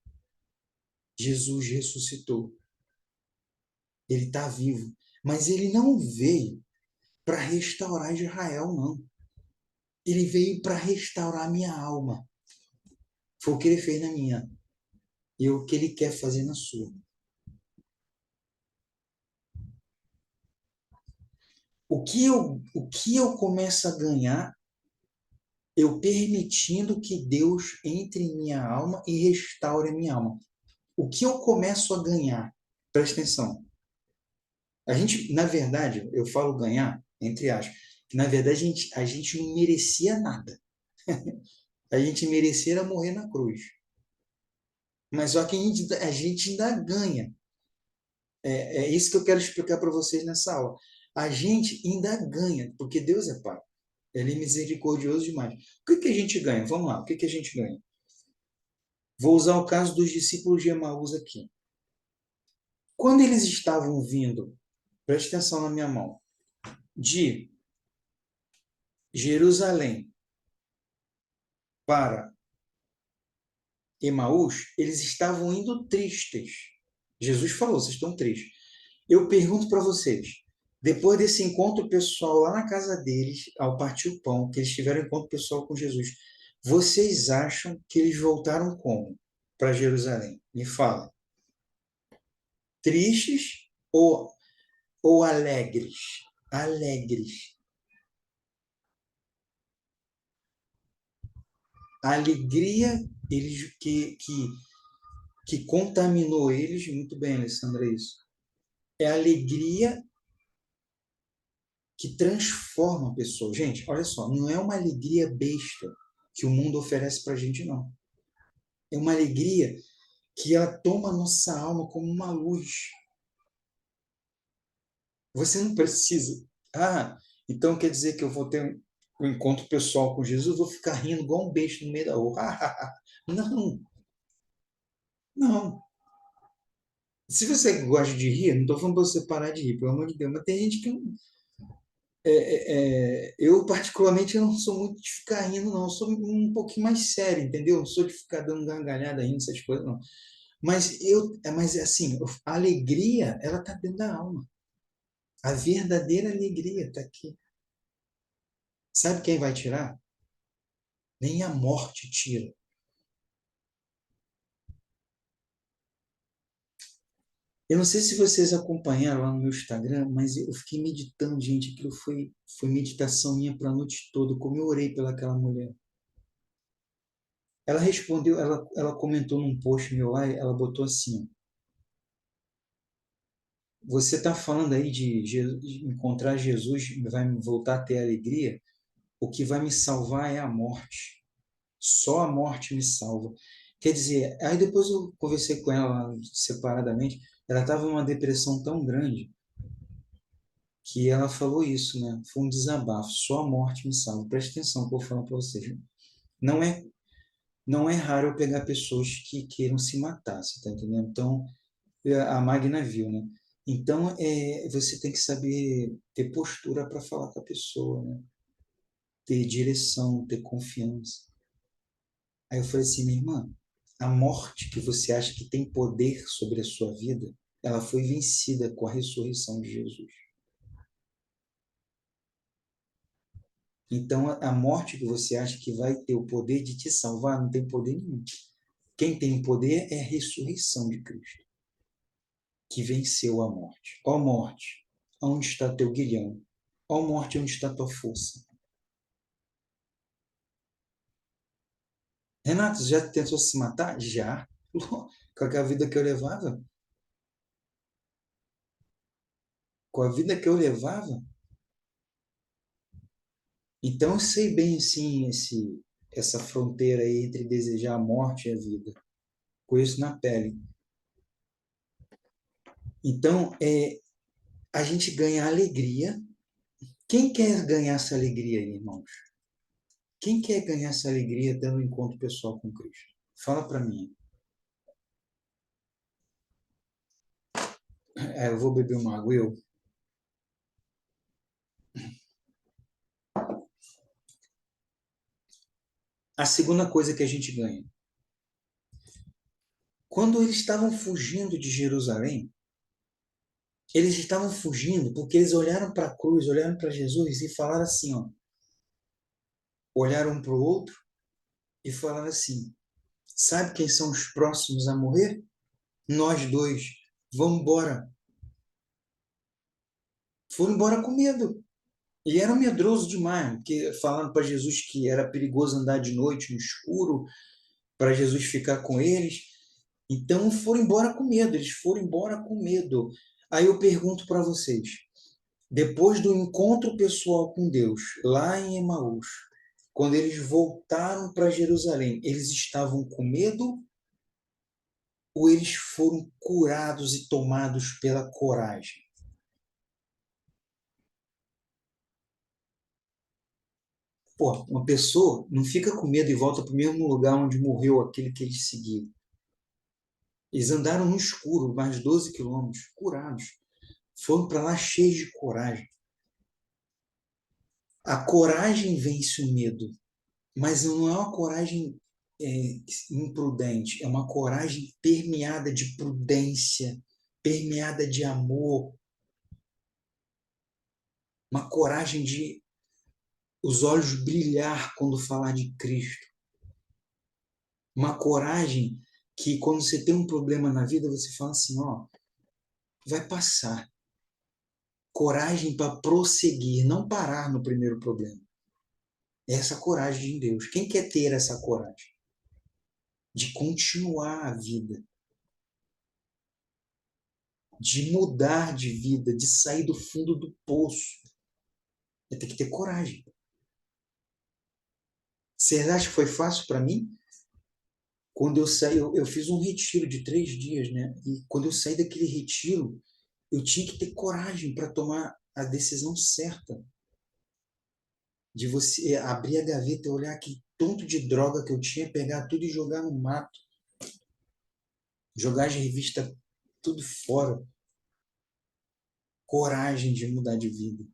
Jesus ressuscitou. Ele está vivo. Mas ele não veio para restaurar Israel, não. Ele veio para restaurar a minha alma. Foi o que ele fez na minha. E o que ele quer fazer na sua. O que eu começo a ganhar, eu permitindo que Deus entre em minha alma e restaure a minha alma. O que eu começo a ganhar? Presta atenção. A gente, na verdade, eu falo ganhar, entre aspas, que na verdade a gente não merecia nada. A gente merecia morrer na cruz. Mas só que a gente ainda ganha. É isso que eu quero explicar para vocês nessa aula. A gente ainda ganha, porque Deus é Pai. Ele é misericordioso demais. O que que a gente ganha? Vamos lá, o que que a gente ganha? Vou usar o caso dos discípulos de Emaús aqui. Quando eles estavam vindo, preste atenção na minha mão, de Jerusalém para Emaús, eles estavam indo tristes. Jesus falou, vocês estão tristes. Eu pergunto para vocês, depois desse encontro pessoal lá na casa deles, ao partir o pão, que eles tiveram encontro pessoal com Jesus, vocês acham que eles voltaram como para Jerusalém? Me fala. Tristes ou alegres? Alegres. A alegria que contaminou eles, muito bem, Alessandra, é isso. É a alegria que transforma a pessoa. Gente, olha só, não é uma alegria besta que o mundo oferece para a gente, não. É uma alegria que ela toma a nossa alma como uma luz. Você não precisa. Ah, então quer dizer que eu vou ter um encontro pessoal com Jesus, vou ficar rindo igual um besta no meio da rua. Não, não. Se você gosta de rir, não estou falando para você parar de rir, pelo amor de Deus, mas tem gente que não. Eu, particularmente, eu não sou muito de ficar rindo, não. Eu sou um pouquinho mais sério, entendeu? Não sou de ficar dando gargalhada rindo, essas coisas, não. Mas assim, a alegria, ela está dentro da alma. A verdadeira alegria está aqui. Sabe quem vai tirar? Nem a morte tira. Eu não sei se vocês acompanharam lá no meu Instagram, mas eu fiquei meditando, gente. Aquilo foi meditação minha para a noite toda, como eu orei pelaquela mulher. Ela respondeu, ela comentou num post meu lá, ela botou assim: você está falando aí de encontrar Jesus, vai me voltar a ter alegria? O que vai me salvar é a morte. Só a morte me salva. Quer dizer, aí depois eu conversei com ela separadamente. Ela estava numa depressão tão grande que ela falou isso, né? Foi um desabafo. Só a morte me salva. Presta atenção que eu vou falar para vocês. Não é, não é raro eu pegar pessoas que queiram se matar, você tá entendendo? Então, a Magna viu, né? Então, você tem que saber ter postura para falar com a pessoa, né? Ter direção, ter confiança. Aí eu falei assim, minha irmã, a morte que você acha que tem poder sobre a sua vida, ela foi vencida com a ressurreição de Jesus. Então, a morte que você acha que vai ter o poder de te salvar, não tem poder nenhum. Quem tem o poder é a ressurreição de Cristo, que venceu a morte. Ó morte, onde está teu guilhão? Ó morte, onde está tua força? Renato, já tentou se matar? Já. Com a vida que eu levava? Com a vida que eu levava? Então, eu sei bem, assim, essa fronteira aí entre desejar a morte e a vida. Conheço na pele. Então, a gente ganha alegria. Quem quer ganhar essa alegria aí, irmãos? Quem quer ganhar essa alegria tendo um encontro pessoal com Cristo? Fala para mim. Eu vou beber uma água, eu. A segunda coisa que a gente ganha. Quando eles estavam fugindo de Jerusalém, eles estavam fugindo porque eles olharam para a cruz, olharam para Jesus e falaram assim, ó. Olharam um para o outro e falaram assim: sabe quem são os próximos a morrer? Nós dois. Vamos embora. Foram embora com medo. E eram medrosos demais, porque falando para Jesus que era perigoso andar de noite no escuro, para Jesus ficar com eles. Então foram embora com medo, eles foram embora com medo. Aí eu pergunto para vocês, depois do encontro pessoal com Deus, lá em Emaús, quando eles voltaram para Jerusalém, eles estavam com medo ou eles foram curados e tomados pela coragem? Pô, uma pessoa não fica com medo e volta para o mesmo lugar onde morreu aquele que eles seguiram. Eles andaram no escuro, mais 12 quilômetros, curados. Foram para lá cheios de coragem. A coragem vence o medo, mas não é uma coragem imprudente, é uma coragem permeada de prudência, permeada de amor, uma coragem de os olhos brilhar quando falar de Cristo, uma coragem que quando você tem um problema na vida, você fala assim, ó, vai passar. Coragem para prosseguir, não parar no primeiro problema. Essa coragem de Deus. Quem quer ter essa coragem? De continuar a vida, de mudar de vida, de sair do fundo do poço. Vai ter que ter coragem. Você acha que foi fácil para mim? Quando eu saí, eu fiz um retiro de 3 dias, né? E quando eu saí daquele retiro, eu tinha que ter coragem para tomar a decisão certa de você abrir a gaveta e olhar que tanto de droga que eu tinha, pegar tudo e jogar no mato, jogar as revistas tudo fora, coragem de mudar de vida.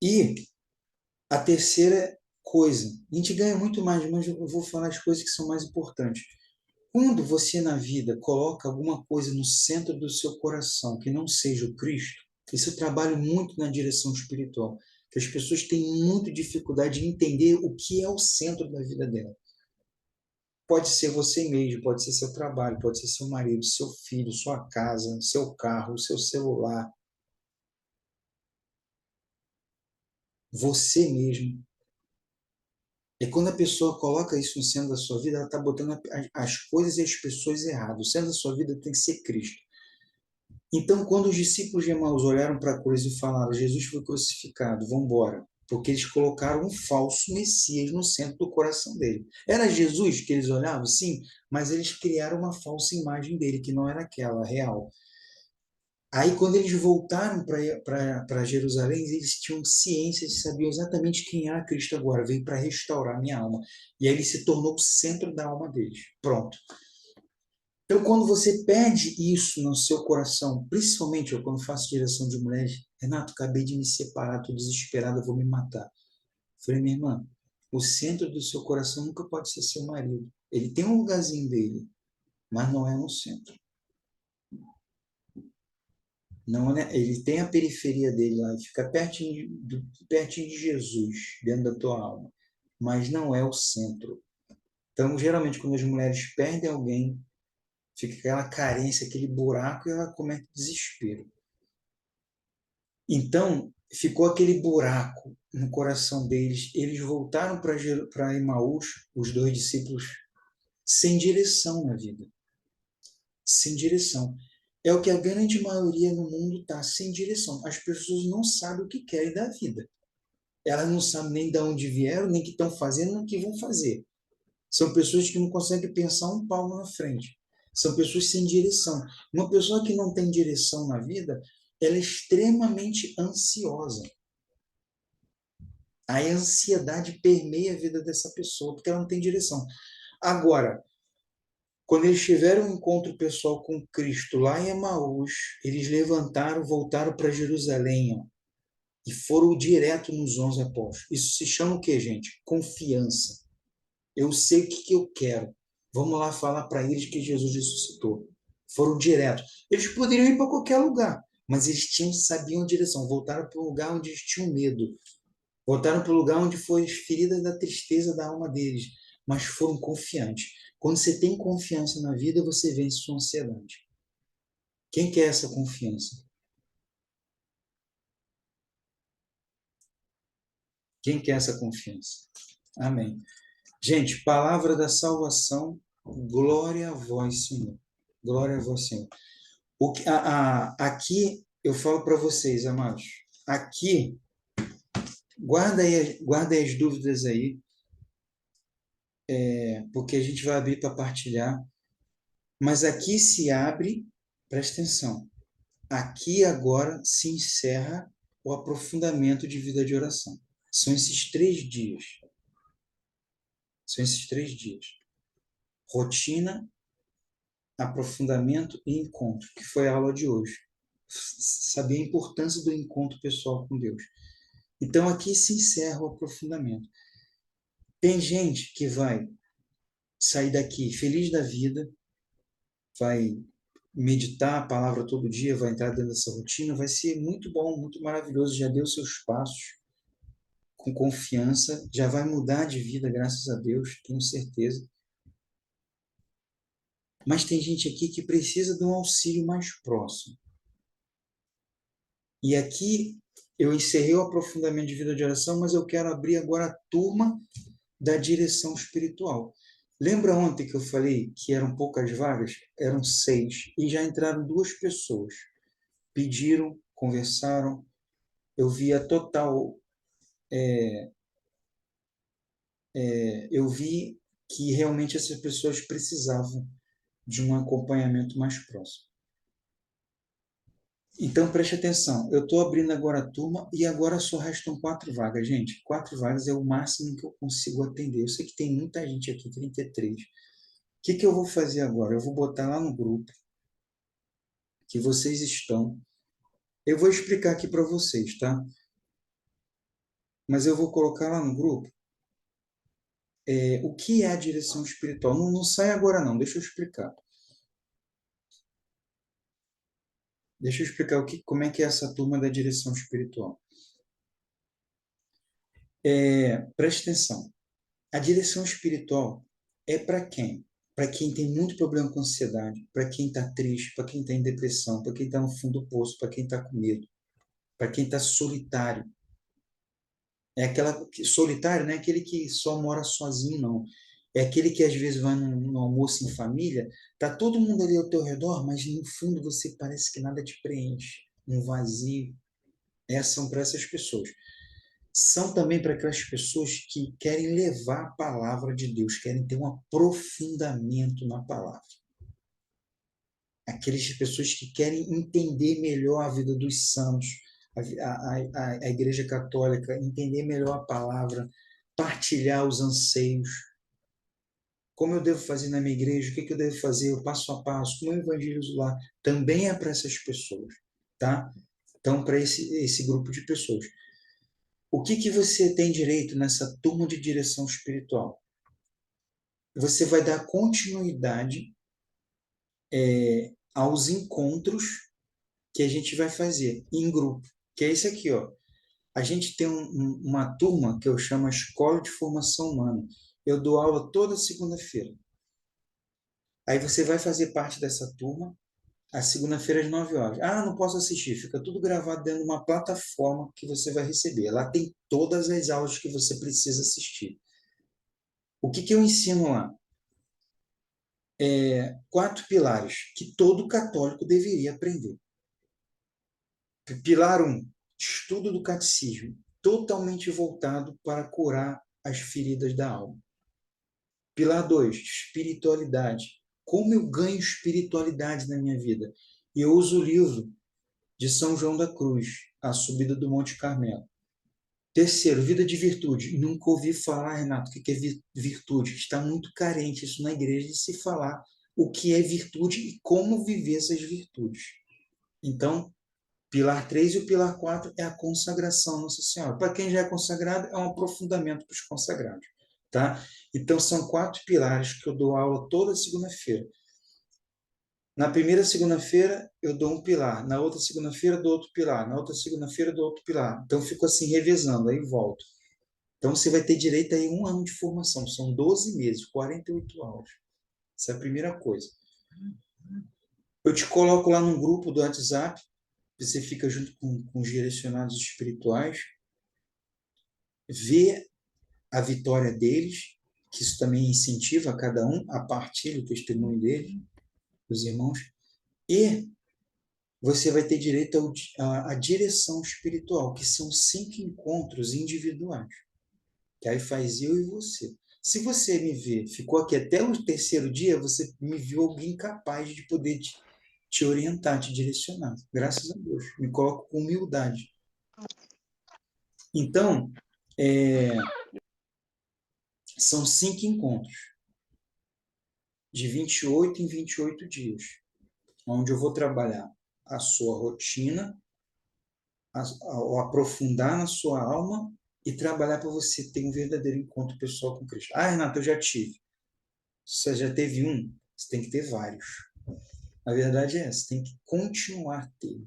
E a terceira coisa, a gente ganha muito mais, mas eu vou falar as coisas que são mais importantes. Quando você na vida coloca alguma coisa no centro do seu coração que não seja o Cristo, isso eu trabalho muito na direção espiritual, que as pessoas têm muita dificuldade de entender o que é o centro da vida dela. Pode ser você mesmo, pode ser seu trabalho, pode ser seu marido, seu filho, sua casa, seu carro, seu celular, você mesmo. E quando a pessoa coloca isso no centro da sua vida, ela está botando as coisas e as pessoas erradas. O centro da sua vida tem que ser Cristo. Então, quando os discípulos de Emaús olharam para a cruz e falaram, Jesus foi crucificado, vamos embora. Porque eles colocaram um falso Messias no centro do coração dele. Era Jesus que eles olhavam? Sim, mas eles criaram uma falsa imagem dele, que não era aquela, real. Aí, quando eles voltaram para Jerusalém, eles tinham ciência, eles sabiam exatamente quem era Cristo agora, veio para restaurar minha alma. E aí ele se tornou o centro da alma deles. Pronto. Então, quando você pede isso no seu coração, principalmente eu, quando faço direção de mulheres, Renato, acabei de me separar, estou desesperada, vou me matar. Falei, minha irmã, o centro do seu coração nunca pode ser seu marido. Ele tem um lugarzinho dele, mas não é no centro. Não, né? Ele tem a periferia dele lá, fica pertinho de Jesus, dentro da tua alma, mas não é o centro. Então, geralmente, quando as mulheres perdem alguém, fica aquela carência, aquele buraco, e ela comete desespero. Então, ficou aquele buraco no coração deles. Eles voltaram para Emaús, os dois discípulos, sem direção na vida. Sem direção. É o que a grande maioria no mundo está, sem direção. As pessoas não sabem o que querem da vida. Elas não sabem nem de onde vieram, nem o que estão fazendo, nem o que vão fazer. São pessoas que não conseguem pensar um palmo na frente. São pessoas sem direção. Uma pessoa que não tem direção na vida, ela é extremamente ansiosa. A ansiedade permeia a vida dessa pessoa, porque ela não tem direção. Agora, quando eles tiveram um encontro pessoal com Cristo lá em Emaús, eles levantaram, voltaram para Jerusalém, ó, e foram direto nos 11 apóstolos. Isso se chama o quê, gente? Confiança. Eu sei o que eu quero. Vamos lá falar para eles que Jesus ressuscitou. Foram direto. Eles poderiam ir para qualquer lugar, mas eles sabiam a direção. Voltaram para um lugar onde eles tinham medo. Voltaram para o lugar onde foi as feridas da tristeza da alma deles, mas foram confiantes. Quando você tem confiança na vida, você vence sua ansiedade. Quem quer essa confiança? Quem quer essa confiança? Amém. Gente, palavra da salvação, glória a vós, Senhor. Glória a vós, Senhor. Aqui eu falo para vocês, amados, aqui, guarda aí as dúvidas aí, porque a gente vai abrir para partilhar. Mas aqui se abre, presta atenção, aqui agora se encerra o aprofundamento de vida de oração. São esses 3 dias. São esses 3 dias. Rotina, aprofundamento e encontro, que foi a aula de hoje. Saber a importância do encontro pessoal com Deus. Então aqui se encerra o aprofundamento. Tem gente que vai sair daqui feliz da vida, vai meditar a palavra todo dia, vai entrar dentro dessa rotina, vai ser muito bom, muito maravilhoso, já deu seus passos com confiança, já vai mudar de vida, graças a Deus, tenho certeza. Mas tem gente aqui que precisa de um auxílio mais próximo. E aqui eu encerrei o aprofundamento de vida de oração, mas eu quero abrir agora a turma da direção espiritual. Lembra ontem que eu falei que eram poucas vagas? Eram 6, e já entraram 2 pessoas. Pediram, conversaram, eu vi a total, eu vi que realmente essas pessoas precisavam de um acompanhamento mais próximo. Então preste atenção, eu estou abrindo agora a turma e agora só restam 4 vagas, gente. 4 vagas é o máximo que eu consigo atender. Eu sei que tem muita gente aqui, 33. O que eu vou fazer agora? Eu vou botar lá no grupo que vocês estão. Eu vou explicar aqui para vocês, tá? Mas eu vou colocar lá no grupo o que é a direção espiritual. Não, não sai agora, não. Deixa eu explicar. Deixa eu explicar como é que é essa turma da direção espiritual. Preste atenção. A direção espiritual é para quem? Para quem tem muito problema com ansiedade, para quem está triste, para quem está em depressão, para quem está no fundo do poço, para quem está com medo, para quem está solitário. É aquela solitário, não é aquele que só mora sozinho, não. É aquele que às vezes vai num almoço em família, tá todo mundo ali ao teu redor, mas no fundo você parece que nada te preenche, um vazio. São para essas pessoas. São também para aquelas pessoas que querem levar a palavra de Deus, querem ter um aprofundamento na palavra. Aquelas pessoas que querem entender melhor a vida dos santos, a Igreja Católica, entender melhor a palavra, partilhar os anseios. Como eu devo fazer na minha igreja? O que eu devo fazer? O passo a passo? Como eu evangelizo lá? Também é para essas pessoas, tá? Então, para esse grupo de pessoas. O que você tem direito nessa turma de direção espiritual? Você vai dar continuidade aos encontros que a gente vai fazer em grupo, que é isso aqui, ó. A gente tem uma turma que eu chamo a Escola de Formação Humana. Eu dou aula toda segunda-feira. Aí você vai fazer parte dessa turma, a segunda-feira às 9 horas. Ah, não posso assistir. Fica tudo gravado dentro de uma plataforma que você vai receber. Lá tem todas as aulas que você precisa assistir. O que eu ensino lá? 4 pilares que todo católico deveria aprender. Pilar 1, estudo do catecismo, totalmente voltado para curar as feridas da alma. Pilar 2, espiritualidade. Como eu ganho espiritualidade na minha vida? E eu uso o livro de São João da Cruz, A Subida do Monte Carmelo. Terceiro, vida de virtude. Nunca ouvi falar, Renato, o que é virtude. Está muito carente isso na igreja de se falar o que é virtude e como viver essas virtudes. Então, pilar 3 e o pilar 4 é a consagração à Nossa Senhora. Para quem já é consagrado, é um aprofundamento para os consagrados. Tá? Então, são 4 pilares que eu dou aula toda segunda-feira. Na primeira segunda-feira, eu dou um pilar. Na outra segunda-feira, dou outro pilar. Na outra segunda-feira, dou outro pilar. Então, eu fico assim, revezando, aí volto. Então, você vai ter direito a 1 ano de formação. São 12 meses, 48 aulas. Essa é a primeira coisa. Eu te coloco lá num grupo do WhatsApp. Você fica junto com os direcionados espirituais. Vê a vitória deles, que isso também incentiva cada um a partilhar o testemunho deles, dos irmãos. E você vai ter direito à direção espiritual, que são 5 encontros individuais, que aí faz eu e você. Se você me vê, ficou aqui até o terceiro dia, você me viu alguém capaz de poder te orientar, te direcionar. Graças a Deus. Me coloco com humildade. Então, são 5 encontros, de 28 em 28 dias, onde eu vou trabalhar a sua rotina, ao aprofundar na sua alma e trabalhar para você ter um verdadeiro encontro pessoal com Cristo. Ah, Renato, eu já tive. Você já teve um? Você tem que ter vários. A verdade é essa, tem que continuar tendo.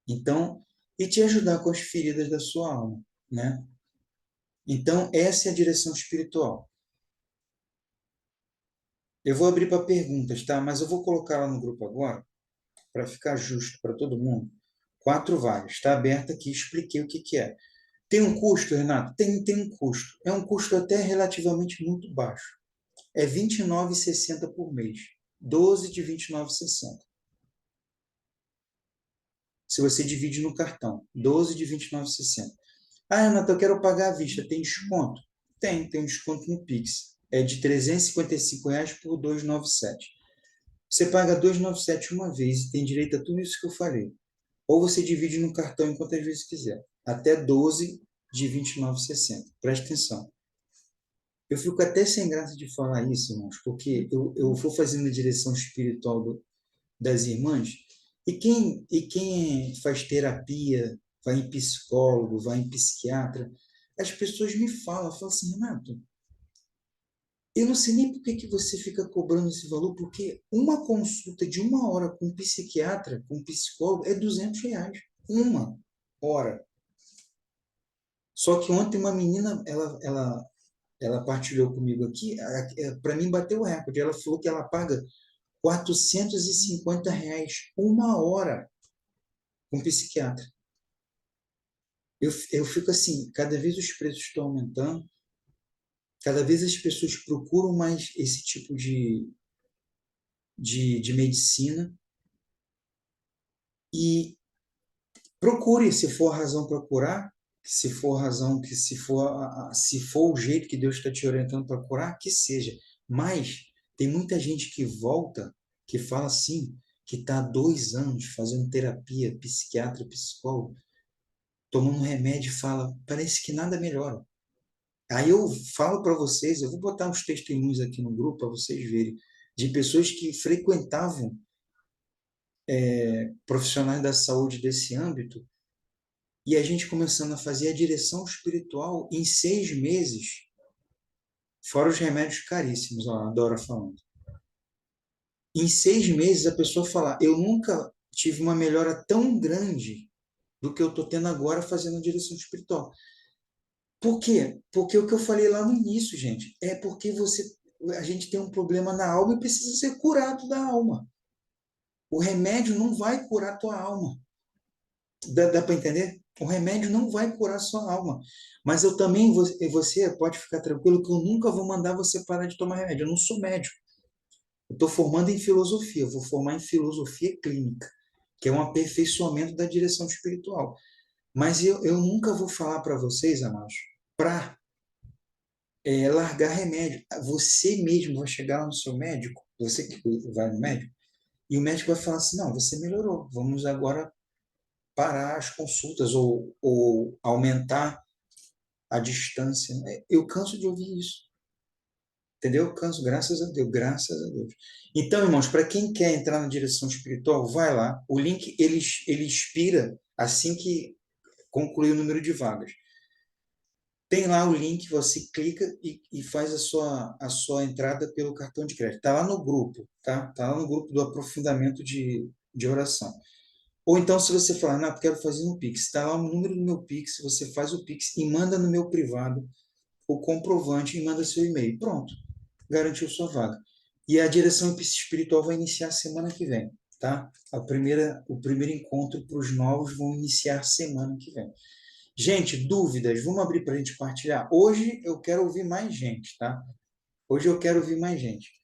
Então, e te ajudar com as feridas da sua alma, né? Então, essa é a direção espiritual. Eu vou abrir para perguntas, tá? Mas eu vou colocar lá no grupo agora, para ficar justo para todo mundo. 4 vagas. Está aberto aqui, expliquei o que é. Tem um custo, Renato? Tem um custo. É um custo até relativamente muito baixo. É R$ 29,60 por mês. 12 de R$ 29,60. Se você divide no cartão. 12 de R$ 29,60. Ah, Renato, eu quero pagar à vista. Tem desconto? Tem um desconto no Pix. É de R$ 355 por 297. Você paga 297 uma vez e tem direito a tudo isso que eu falei. Ou você divide no cartão em quantas vezes quiser. Até 12 de R$ 29,60. Preste atenção. Eu fico até sem graça de falar isso, irmãos, porque eu vou fazendo a direção espiritual das irmãs, e quem faz terapia, vai em psicólogo, vai em psiquiatra, as pessoas me falam assim, Renato, eu não sei nem por que que você fica cobrando esse valor, porque uma consulta de 1 hora com um psiquiatra, com um psicólogo, é R$ 200. 1 hora. Só que ontem uma menina, ela partilhou comigo aqui, para mim bateu o recorde. Ela falou que ela paga R$ 450 1 hora com psiquiatra. Eu fico assim, cada vez os preços estão aumentando, cada vez as pessoas procuram mais esse tipo de medicina e procure, se for a razão para curar, se for a razão que se for o jeito que Deus está te orientando para curar, que seja. Mas tem muita gente que volta, que fala assim, que está há 2 anos fazendo terapia, psiquiatra, psicólogo, tomando remédio e fala, parece que nada melhora. Aí eu falo para vocês, eu vou botar uns testemunhos aqui no grupo para vocês verem, de pessoas que frequentavam profissionais da saúde desse âmbito, e a gente começando a fazer a direção espiritual em 6 meses, fora os remédios caríssimos, ó, a Dora falando. Em 6 meses a pessoa fala, eu nunca tive uma melhora tão grande do que eu estou tendo agora fazendo a direção espiritual. Por quê? Porque o que eu falei lá no início, gente, é porque a gente tem um problema na alma e precisa ser curado da alma. O remédio não vai curar a tua alma. Dá para entender? O remédio não vai curar a sua alma. Mas eu também, você pode ficar tranquilo que eu nunca vou mandar você parar de tomar remédio. Eu não sou médico. Eu estou formando em filosofia, eu vou formar em filosofia clínica, que é um aperfeiçoamento da direção espiritual. Mas eu nunca vou falar para vocês, amados, para largar remédio. Você mesmo vai chegar no seu médico, você que vai no médico, e o médico vai falar assim: não, você melhorou, vamos agora parar as consultas ou aumentar a distância. Eu canso de ouvir isso. Entendeu? Eu canso, graças a Deus, graças a Deus. Então, irmãos, para quem quer entrar na direção espiritual, vai lá. O link ele expira assim que concluir o número de vagas. Tem lá o link, você clica e faz a sua entrada pelo cartão de crédito. Está lá no grupo, tá? Está lá no grupo do aprofundamento de oração. Ou então, se você falar, não, quero fazer no Pix, está lá o número do meu Pix, você faz o Pix e manda no meu privado o comprovante e manda seu e-mail. Pronto, garantiu sua vaga. E a direção espiritual vai iniciar semana que vem, tá? O primeiro encontro para os novos vão iniciar semana que vem. Gente, dúvidas? Vamos abrir para a gente partilhar? Hoje eu quero ouvir mais gente, tá? Hoje eu quero ouvir mais gente.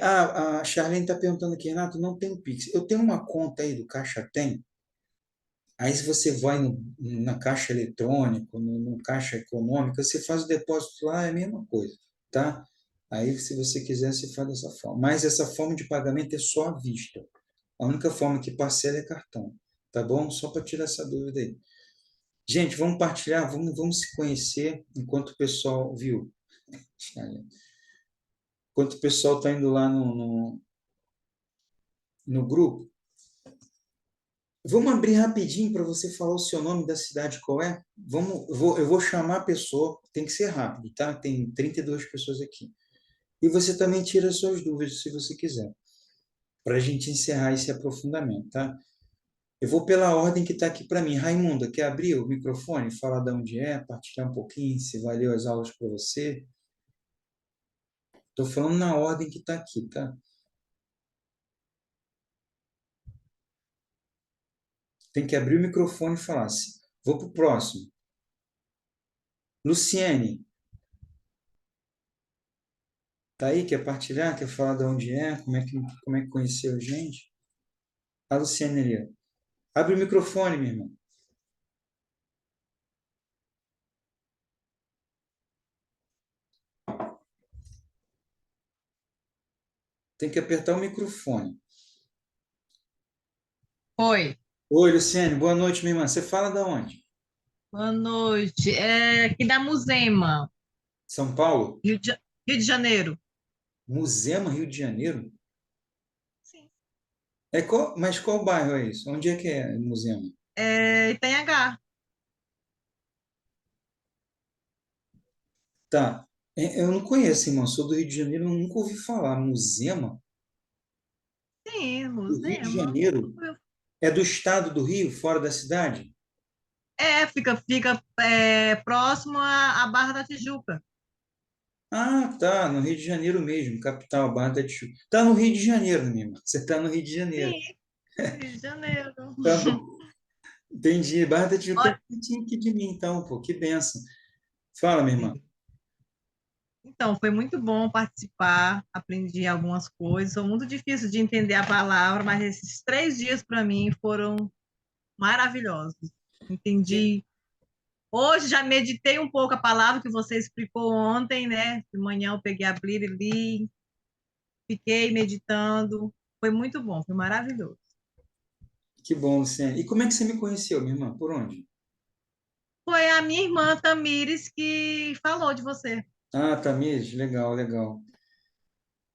A Charlene está perguntando aqui, Renato, não tem Pix. Eu tenho uma conta aí do Caixa Tem. Aí, se você vai na Caixa Eletrônica, no Caixa Econômica, você faz o depósito lá, é a mesma coisa, tá? Aí, se você quiser, você faz dessa forma. Mas essa forma de pagamento é só à vista. A única forma que parcela é cartão, tá bom? Só para tirar essa dúvida aí. Gente, vamos partilhar, vamos se conhecer enquanto o pessoal, viu? Enquanto o pessoal está indo lá no grupo, vamos abrir rapidinho para você falar o seu nome da cidade, qual é? Eu vou chamar a pessoa, tem que ser rápido, tá? Tem 32 pessoas aqui. E você também tira as suas dúvidas, se você quiser, para a gente encerrar esse aprofundamento, tá? Eu vou pela ordem que está aqui para mim. Raimunda, quer abrir o microfone, falar de onde é, partilhar um pouquinho, se valeu as aulas para você? Estou falando na ordem que está aqui, tá? Tem que abrir o microfone e falar assim. Vou para o próximo. Luciene, tá aí? Quer partilhar? Quer falar de onde é? Como é que conheceu a gente? A Luciene ali, ó. Abre o microfone, minha irmã. Tem que apertar o microfone. Oi, Oi, Luciene. Boa noite, minha irmã. Você fala de onde? boa noite. É aqui da Musema, São Paulo? Rio de Janeiro. Musema, Rio de Janeiro? Sim. Mas qual bairro é isso? Onde é que é Musema? É Itanhangá. Tá. Eu não conheço, irmão. Sou do Rio de Janeiro, eu nunca ouvi falar. Musema? Sim, Do Rio de Muzema. Janeiro? É do estado do Rio, fora da cidade? Fica próximo à Barra da Tijuca. Ah, tá. No Rio de Janeiro mesmo, capital, Barra da Tijuca. Tá no Rio de Janeiro, minha irmã. Você tá no Rio de Janeiro. Sim, Rio de Janeiro. Tá bom. Entendi. Barra da Tijuca é Olha, pertinho aqui de mim, então, pô. Que benção. Fala, minha irmã. então, foi muito bom participar, aprendi algumas coisas. Foi muito difícil de entender a palavra, mas esses 3 dias para mim foram maravilhosos. Que, Entendi. Hoje já meditei um pouco a palavra que você explicou ontem, né? De manhã eu peguei a Bíblia e li, fiquei meditando. Foi muito bom, foi maravilhoso. que bom, Luciane. E como é que você me conheceu, minha irmã? Por onde? Foi a minha irmã Tamires que falou de você. Ah, Tamires, legal, legal.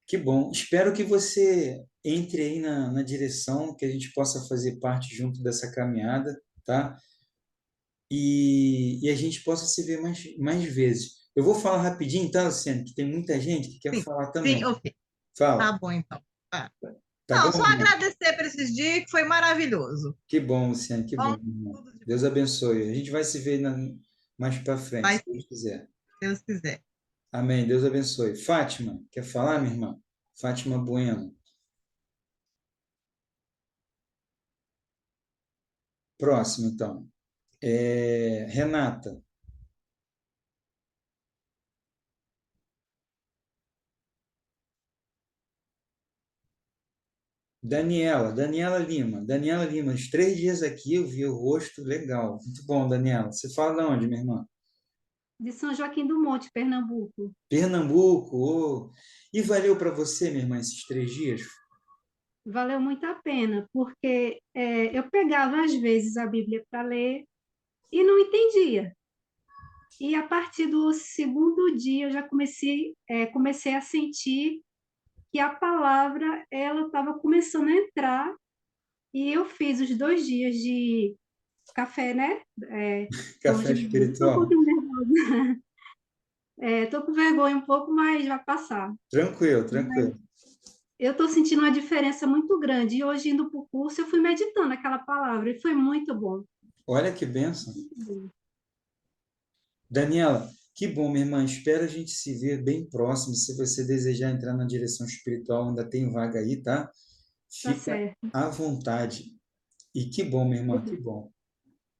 Que bom. Espero que você entre aí na direção, que a gente possa fazer parte junto dessa caminhada, tá? E a gente possa se ver mais vezes. Eu vou falar rapidinho, tá, Luciano? Que tem muita gente que quer Sim, falar sim, também. ok. Tá Fala. bom, então. Tá. Tá Não, bom, só irmão? agradecer por esses dias, que foi maravilhoso. Que bom, Luciano, que bom, Bom, irmão. tudo de Deus bom. abençoe. A gente vai se ver mais para frente, Vai, se se Deus quiser. Deus quiser. Amém. Deus abençoe. Fátima, quer falar, minha irmã? Fátima Bueno. Próximo, então. Renata. Daniela Lima. Daniela Lima, os 3 dias aqui eu vi o rosto legal. Muito bom, Daniela. Você fala de onde, minha irmã? De São Joaquim do Monte, Pernambuco. Pernambuco. Ô. E valeu para você, minha irmã, esses 3 dias? Valeu muito a pena, porque eu pegava às vezes a Bíblia para ler e não entendia. E a partir do segundo dia eu já comecei a sentir que a palavra ela estava começando a entrar e eu fiz os 2 dias de café, né? Café Hoje estou um espiritual. pouquinho nervosa. Estou com vergonha um pouco, mas vai passar. Tranquilo, tranquilo. Eu estou sentindo uma diferença muito grande. E hoje, indo para o curso, eu fui meditando aquela palavra e foi muito bom. Olha que bênção. Muito bom. Daniela, que bom, minha irmã. Espero a gente se ver bem próximo. Se você desejar entrar na direção espiritual, ainda tem vaga aí, tá? Tá Fica certo. à vontade. E que bom, minha irmã, que bom.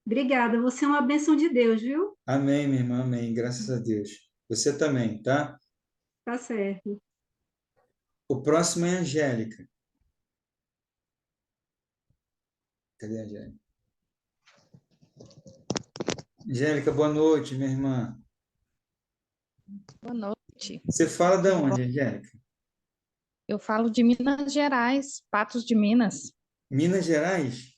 Obrigada. Você é uma bênção de Deus, viu? Amém, minha irmã, amém. Graças a Deus. Você também, tá? Tá certo. O próximo é a Angélica. Cadê a Angélica? Angélica, boa noite, minha irmã. Boa noite, Você fala de tudo bom? onde, Angélica? Eu falo de Minas Gerais, Patos de Minas. Minas Gerais?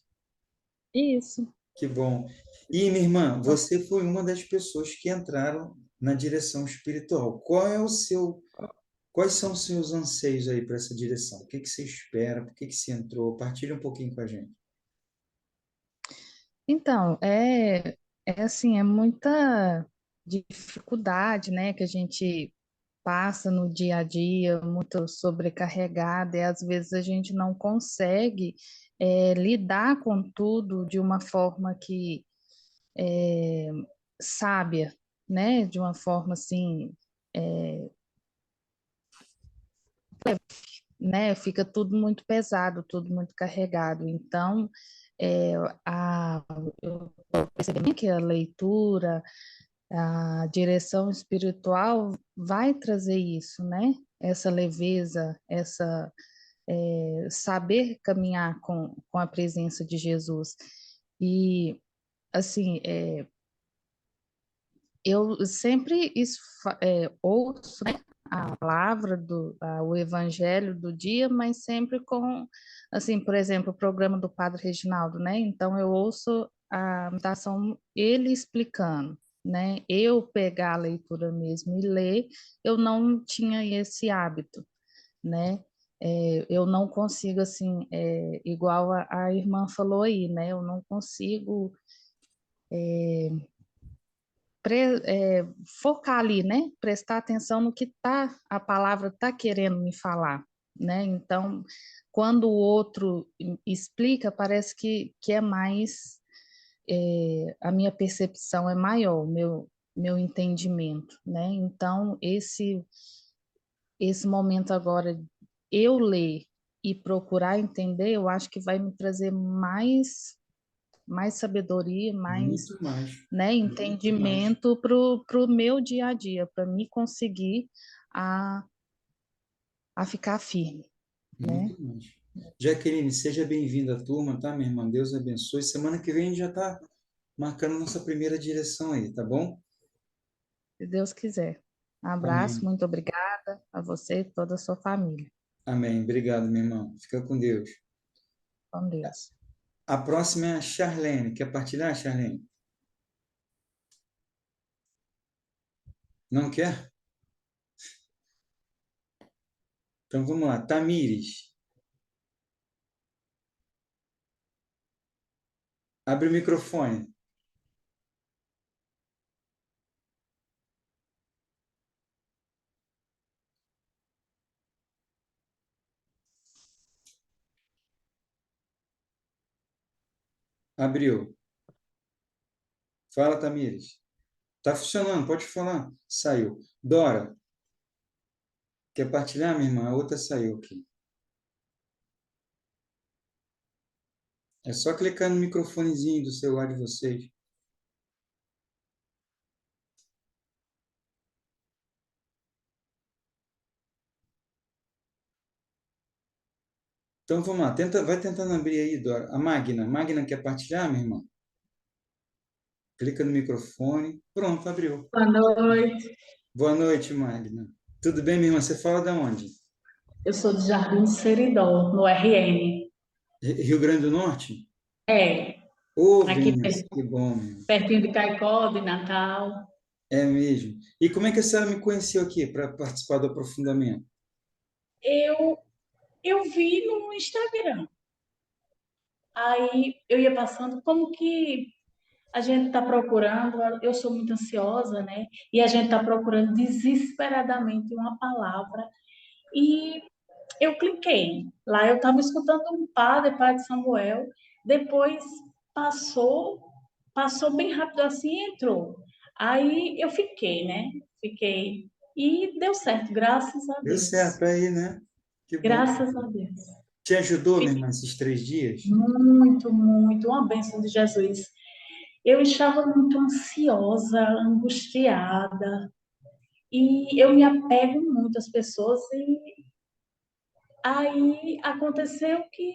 Isso. Que bom. E, minha irmã, você foi uma das pessoas que entraram na direção espiritual. Quais são os seus anseios aí para essa direção? O que que você espera? Por que que você entrou? Partilha um pouquinho com a gente. Então, é assim, é muita dificuldade, né, que a gente passa no dia a dia, muito sobrecarregada, e às vezes a gente não consegue lidar com tudo de uma forma que é, sábia, né, de uma forma assim, né? Fica tudo muito pesado, tudo muito carregado. Então, é, eu percebi que a leitura, a direção espiritual vai trazer isso, né? Essa leveza, saber caminhar com a presença de Jesus. E, assim, eu sempre ouço, né, a palavra o evangelho do dia, mas sempre com, assim, por exemplo, o programa do Padre Reginaldo, né? Então eu ouço a meditação ele explicando, né? Eu pegar a leitura mesmo e ler, eu não tinha esse hábito, né? Eu não consigo, assim, igual a irmã falou aí, né? Eu não consigo focar ali, né? Prestar atenção no que a palavra está querendo me falar, né? Então, quando o outro explica, parece que é mais, a minha percepção é maior, meu entendimento, né? Então, esse momento agora, eu ler e procurar entender, eu acho que vai me trazer mais sabedoria, mais, Muito mais. né, Muito mais. entendimento para o meu dia a dia, para me conseguir a, a ficar firme, né? Muito mais. Jaqueline, seja bem-vinda à turma, tá, minha irmã? Deus abençoe. Semana que vem a gente já está marcando nossa primeira direção aí, tá bom? Se Deus quiser. Um abraço, Amém. muito obrigada a você e toda a sua família. Amém. Obrigado, minha irmã. Fica com Deus. Com Deus. A próxima é a Charlene. Quer partilhar, Charlene? Não quer? Então vamos lá. Tamires, abre o microfone. Abriu. Fala, Tamires. Tá funcionando, pode falar. Saiu. Dora, quer partilhar, minha irmã? A outra saiu aqui. É só clicar no microfonezinho do celular de vocês. Então vamos lá. Vai tentando abrir aí, Dora. A Magna. Magna quer partilhar, minha irmã? Clica no microfone. Pronto, abriu. Boa noite, Boa noite, Magna. Tudo bem, minha irmã? Você fala de onde? eu sou de Jardim do Seridó, no RN. Rio Grande do Norte? É, Ô, aqui benção, que bom, meu. pertinho de Caicó, de Natal. É mesmo. E como é que a senhora me conheceu aqui para participar do aprofundamento? Eu, eu vi no Instagram. Aí eu ia passando, como que a gente está procurando, eu sou muito ansiosa, né? E a gente está procurando desesperadamente uma palavra. E eu cliquei. Lá eu estava escutando um padre Samuel. Depois passou, passou bem rápido assim e entrou. Aí eu fiquei, né? Fiquei. E deu certo, graças a Deu Deus. certo aí, né? Que bom. Graças a Deus. Te ajudou, minha irmã, esses 3 dias? Muito, muito. Uma bênção de Jesus. Eu estava muito ansiosa, angustiada. E eu me apego muito às pessoas. E aí aconteceu que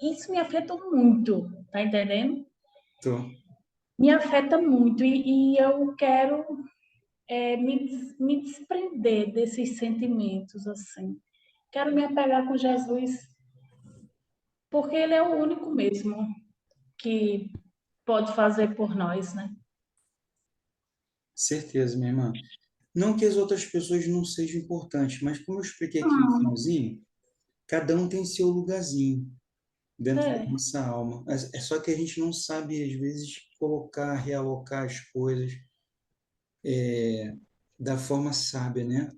isso me afetou muito, tá entendendo? Tô. Me afeta muito e eu quero me desprender desses sentimentos assim. Quero me apegar com Jesus, porque Ele é o único mesmo que pode fazer por nós, né? Certeza, minha irmã. Não que as outras pessoas não sejam importantes, mas como eu expliquei aqui no Hum, finalzinho, cada um tem seu lugarzinho dentro da é, nossa alma. É só que a gente não sabe, às vezes, colocar, realocar as coisas da forma sábia, né?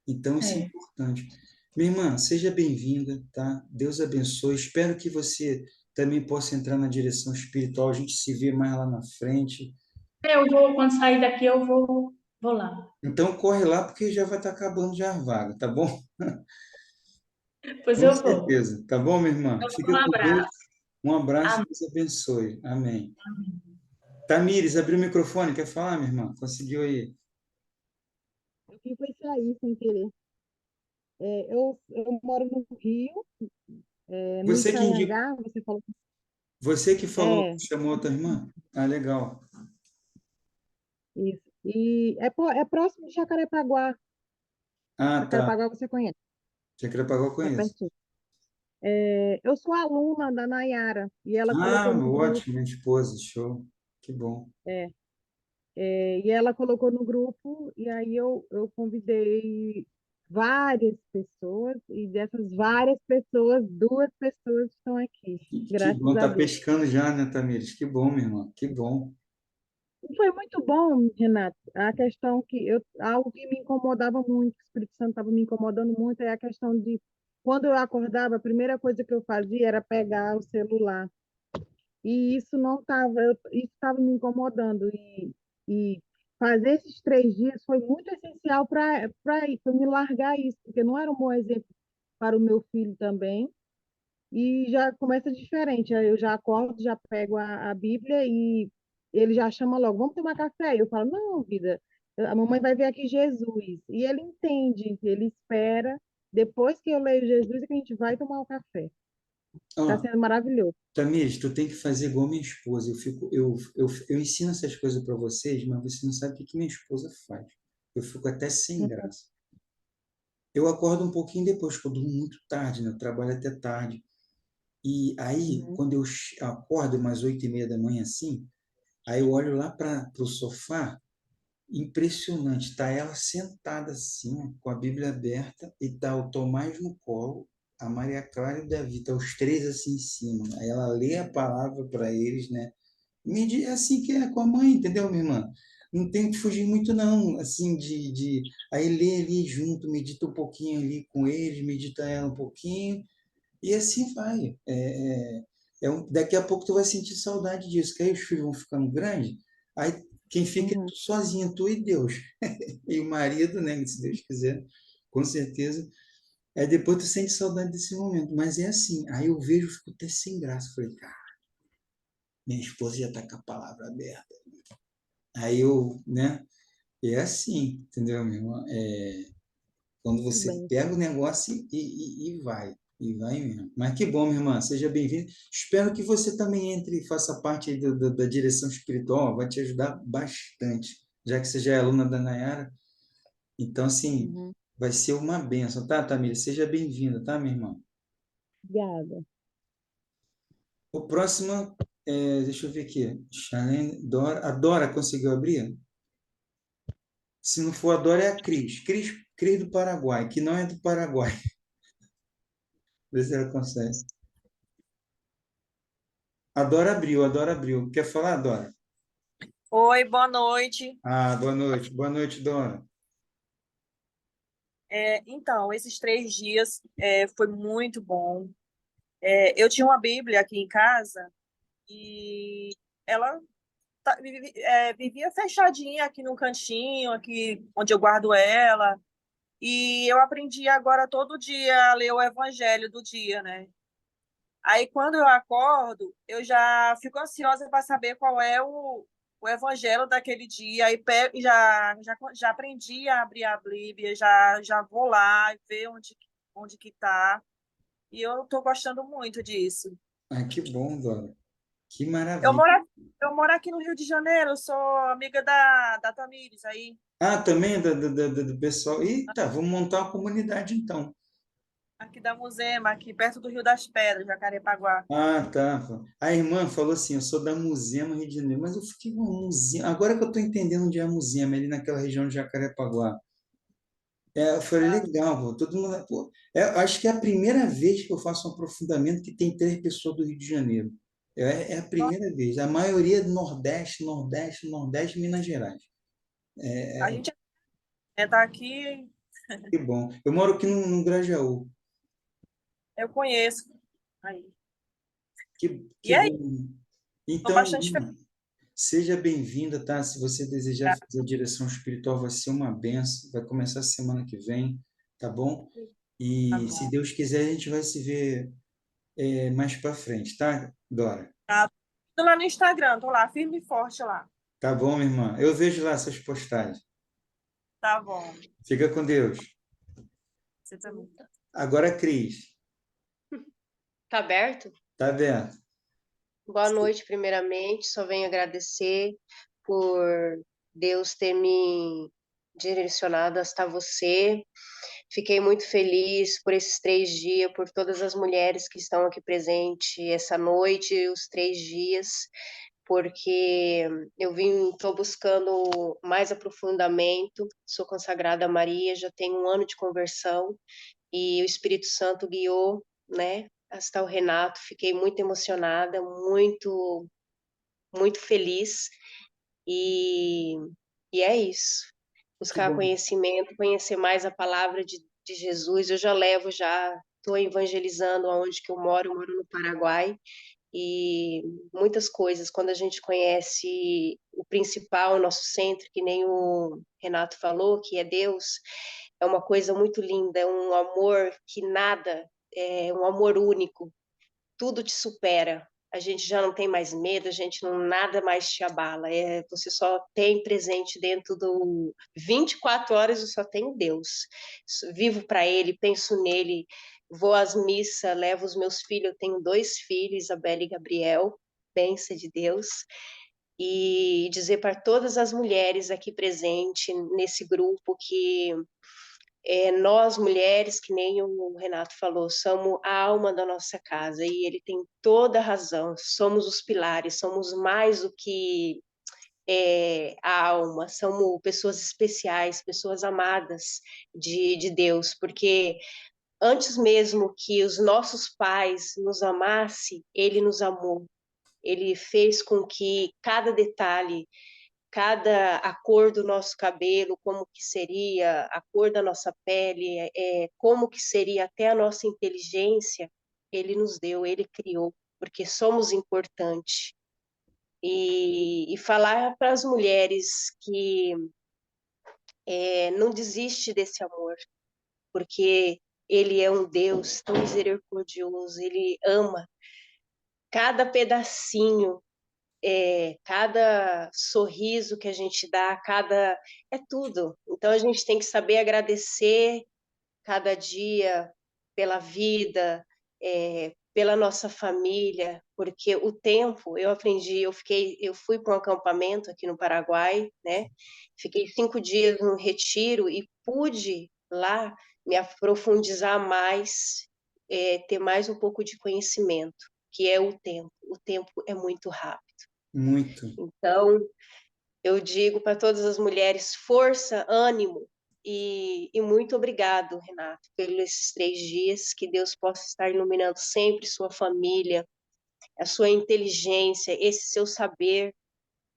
Então, isso é é. importante. Minha irmã, seja bem-vinda, tá? Deus abençoe. Espero que você também possa entrar na direção espiritual. A gente se vê mais lá na frente. Eu vou, quando sair daqui, vou lá. Então, corre lá, porque já vai estar acabando já a vaga, tá bom? Pois Com eu vou. certeza. Tá bom, minha irmã? Um Fica com Deus. abraço. Um abraço, Amém. Deus abençoe. Amém. Tamires, abriu o microfone. Quer falar, minha irmã? Conseguiu aí? Eu que foi sair sem querer. Eu moro no Rio, no Você que indica, Itanhangá, você falou. você que falou, É, chamou a tua irmã? Ah, legal. isso. E é próximo de Jacarepaguá. Ah, tá. Jacarepaguá você conhece, Jacarepaguá eu é conheço. pertinho. Eu sou aluna da Nayara, e ela Ah, colocou no grupo, ótimo, minha esposa, show. Que bom. é, e ela colocou no grupo, e aí eu convidei várias pessoas, e dessas várias pessoas, 2 pessoas estão aqui, Que graças bom, a tá Deus. pescando já, né, Tamires? Que bom, minha irmã, que bom. Foi muito bom, Renato. A questão algo que me incomodava muito, o Espírito Santo estava me incomodando muito, é a questão de quando eu acordava, a primeira coisa que eu fazia era pegar o celular. E isso não estava, isso estava me incomodando. E fazer esses 3 dias foi muito essencial para me largar isso, porque não era um bom exemplo para o meu filho também. E já começa diferente. Aí eu já acordo, já pego a Bíblia e ele já chama logo, vamos tomar café? E eu falo, não, vida, a mamãe vai ver aqui Jesus. E ele entende, ele espera. Depois que eu leio Jesus, é que a gente vai tomar o café. Está Ó, sendo maravilhoso. Tamires, tu tem que fazer igual minha esposa. Eu ensino essas coisas para vocês, mas você não sabe o que que minha esposa faz. Eu fico até sem graça. Eu acordo um pouquinho depois, porque eu durmo muito tarde, né? Eu trabalho até tarde. E aí, Uhum, quando eu acordo umas 8:30 da manhã assim, aí eu olho lá para o sofá, impressionante. Tá ela sentada assim, ó, com a Bíblia aberta, e tá o Tomás no colo, a Maria Clara e o Davi, tá os três assim em cima. Aí ela lê a palavra para eles, né? É assim que é com a mãe, entendeu, minha irmã? Não tem que fugir muito, não, assim, Aí lê ali junto, medita um pouquinho ali com eles, medita ela um pouquinho, e assim vai. Daqui a pouco tu vai sentir saudade disso, que aí os filhos vão ficando grandes, aí quem fica é uhum. tu sozinho, tu e Deus. E o marido, né, se Deus quiser, com certeza. Aí depois tu sente saudade desse momento, mas é assim. Aí eu vejo, fico até sem graça. Falei, cara, minha esposa já está com a palavra aberta. Aí eu, né, é assim, entendeu, meu irmão? Quando Que você bem. pega o negócio e vai. E vai mesmo. Mas que bom, minha irmã. Seja bem-vindo. Espero que você também entre e faça parte aí da direção espiritual. Vai te ajudar bastante. Já que você já é aluna da Nayara. Então, assim, Uhum. vai ser uma bênção, tá, Tamir? Seja bem-vinda, tá, minha irmã? Obrigada. O próximo, deixa eu ver aqui. Charlene, Dora. A Dora conseguiu abrir? Se não for a Dora, é a Cris. Cris do Paraguai, que não é do Paraguai. Vê se ela consegue. A Dora abriu. Quer falar, Dora? Oi, boa noite. Ah, boa noite. Boa noite, Dora. Então, esses 3 dias foi muito bom. Eu tinha uma Bíblia aqui em casa e ela vivia fechadinha aqui no cantinho, aqui onde eu guardo ela. E eu aprendi agora todo dia a ler o Evangelho do dia, né? Aí, quando eu acordo, eu já fico ansiosa para saber qual é o evangelho daquele dia. Aí já aprendi a abrir a Bíblia, já vou lá e ver onde que está. E eu estou gostando muito disso. Ah, que bom, Dora. Que Eu maravilha. moro, eu moro aqui no Rio de Janeiro, eu sou amiga da Tamires aí, Ah, também do pessoal. Eita, vamos montar uma comunidade então. aqui da Musema, aqui perto do Rio das Pedras, Jacarepaguá. Ah, tá. A irmã falou assim: eu sou da Musema, Rio de Janeiro. Mas eu fiquei no Musema. Agora que eu estou entendendo onde é a Musema, ali naquela região de Jacarepaguá. Eu falei, legal, pô, todo mundo. Pô, acho que é a primeira vez que eu faço um aprofundamento que tem 3 pessoas do Rio de Janeiro. É a primeira vez. A maioria é do Nordeste, Nordeste, Nordeste, Minas Gerais. A gente está aqui, Que bom. Eu moro aqui no Grajaú. eu conheço aí. Que E aí, bom. estou Então, bastante feliz. seja bem-vinda, tá? Se você desejar fazer a direção espiritual, vai ser uma benção. Vai começar semana que vem, tá bom? Tá E se bom. Deus quiser, a gente vai se ver mais para frente, tá, Dora? Tá. Tô lá no Instagram, tô lá, firme e forte lá. Tá bom, minha irmã? Eu vejo lá essas postagens. Tá bom. Fica com Deus. Você também. Agora, Cris, Tá aberto? tá aberto? Boa noite, primeiramente. Só venho agradecer por Deus ter me direcionado hasta você. Fiquei muito feliz por esses 3 dias, por todas as mulheres que estão aqui presentes essa noite, os 3 dias, porque estou buscando mais aprofundamento. Sou consagrada a Maria, já tenho um ano de conversão e o Espírito Santo guiou, né? Hasta o Renato, fiquei muito emocionada, muito, muito feliz. E, e é isso. Que Buscar bom. conhecimento, conhecer mais a palavra de Jesus. Eu já levo, já estou evangelizando aonde que eu moro no Paraguai, e muitas coisas, quando a gente conhece o principal, o nosso centro, que nem o Renato falou, que é Deus, é uma coisa muito linda, é um amor que nada, é um amor único, tudo te supera. A gente já não tem mais medo, a gente não nada mais te abala. Você só tem presente dentro do 24 horas, eu só tenho Deus. Vivo para Ele, penso nele, vou às missas, levo os meus filhos. Eu tenho 2 filhos, Isabela e Gabriel, bênção de Deus. E dizer para todas as mulheres aqui presentes nesse grupo que nós mulheres, que nem o Renato falou, somos a alma da nossa casa, e ele tem toda a razão, somos os pilares, somos mais do que a alma, somos pessoas especiais, pessoas amadas de Deus, porque antes mesmo que os nossos pais nos amassem, ele nos amou, ele fez com que cada detalhe, a cor do nosso cabelo, como que seria a cor da nossa pele, como que seria até a nossa inteligência, ele nos deu, ele criou, porque somos importantes. E falar para as mulheres que não desiste desse amor, porque ele é um Deus tão misericordioso, ele ama cada pedacinho, cada sorriso que a gente dá, é tudo. Então a gente tem que saber agradecer cada dia pela vida, pela nossa família, porque o tempo, eu aprendi, eu fui para um acampamento aqui no Paraguai, né? Fiquei 5 dias no retiro e pude lá me aprofundizar mais, ter mais um pouco de conhecimento, que é o tempo. O tempo é muito rápido. Muito. Então, eu digo para todas as mulheres, força, ânimo, e muito obrigado, Renato, pelos esses 3 dias, que Deus possa estar iluminando sempre sua família, a sua inteligência, esse seu saber,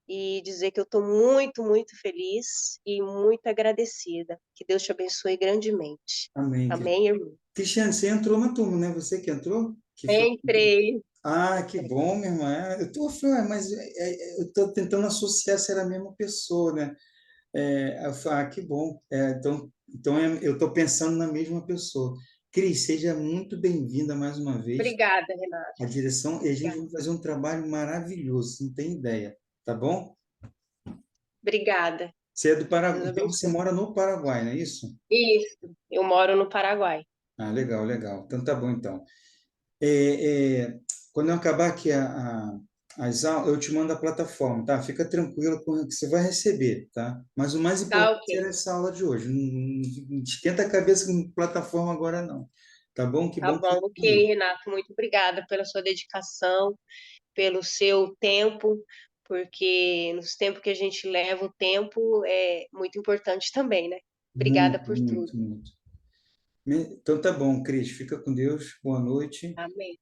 e dizer que eu estou muito, muito feliz e muito agradecida. Que Deus te abençoe grandemente. Amém. Amém, irmão? Cristiane, você entrou na turma, né? Você que entrou? Que foi... Entrei. Ah, que bom, minha irmã. Eu tô falando, mas eu tô tentando associar se era a mesma pessoa, né? Que bom. Eu estou pensando na mesma pessoa. Cris, seja muito bem-vinda mais uma vez Obrigada, Renato. à direção, e a gente Obrigada. vai fazer um trabalho maravilhoso, não tem ideia, tá bom? Obrigada. Você é do Paraguai, Deus então você abençoe. mora no Paraguai, não é isso? Isso, eu moro no Paraguai. Ah, legal, legal. Então tá bom, então. É, é, quando eu acabar aqui as aulas, eu te mando a plataforma, tá? Fica tranquilo com o que você vai receber, tá? Mas o mais Tá importante ok. era essa aula de hoje. Não esquenta a cabeça com plataforma agora, não. Tá bom? Que Tá bom que você bom, está aí. ok, Renato. Muito obrigada pela sua dedicação, pelo seu tempo, porque nos tempos que a gente leva, o tempo é muito importante também, né? Obrigada Muito, por tudo. muito, muito. Então tá bom, Cris. Fica com Deus. Boa noite. Amém.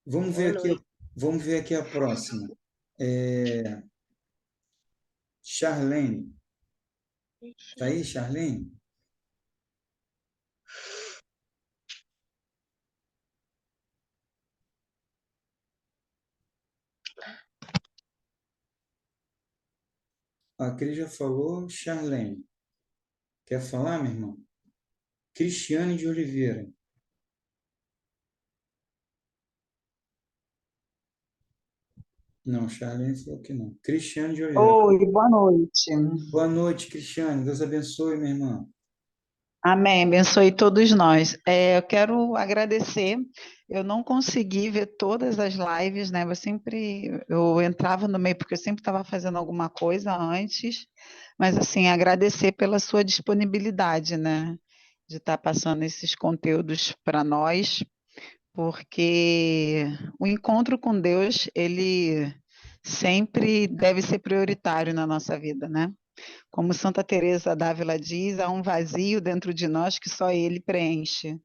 Vamos Boa ver aqui, noite. vamos ver aqui a próxima. É, Charlene. Tá aí, Charlene? A Cris já falou. Charlene. Quer falar, meu irmão? Cristiane de Oliveira. Não, Charlene falou que não. Cristiane de Oliveira. Oi, boa noite. Boa noite, Cristiane. Deus abençoe, minha irmã. Amém, abençoe todos nós. Eu quero agradecer. Eu não consegui ver todas as lives, né? Eu entrava no meio porque eu sempre estava fazendo alguma coisa antes, mas assim, agradecer pela sua disponibilidade, né? De estar passando esses conteúdos para nós, porque o encontro com Deus, ele sempre deve ser prioritário na nossa vida, né? Como Santa Teresa d'Ávila diz, há um vazio dentro de nós que só ele preenche.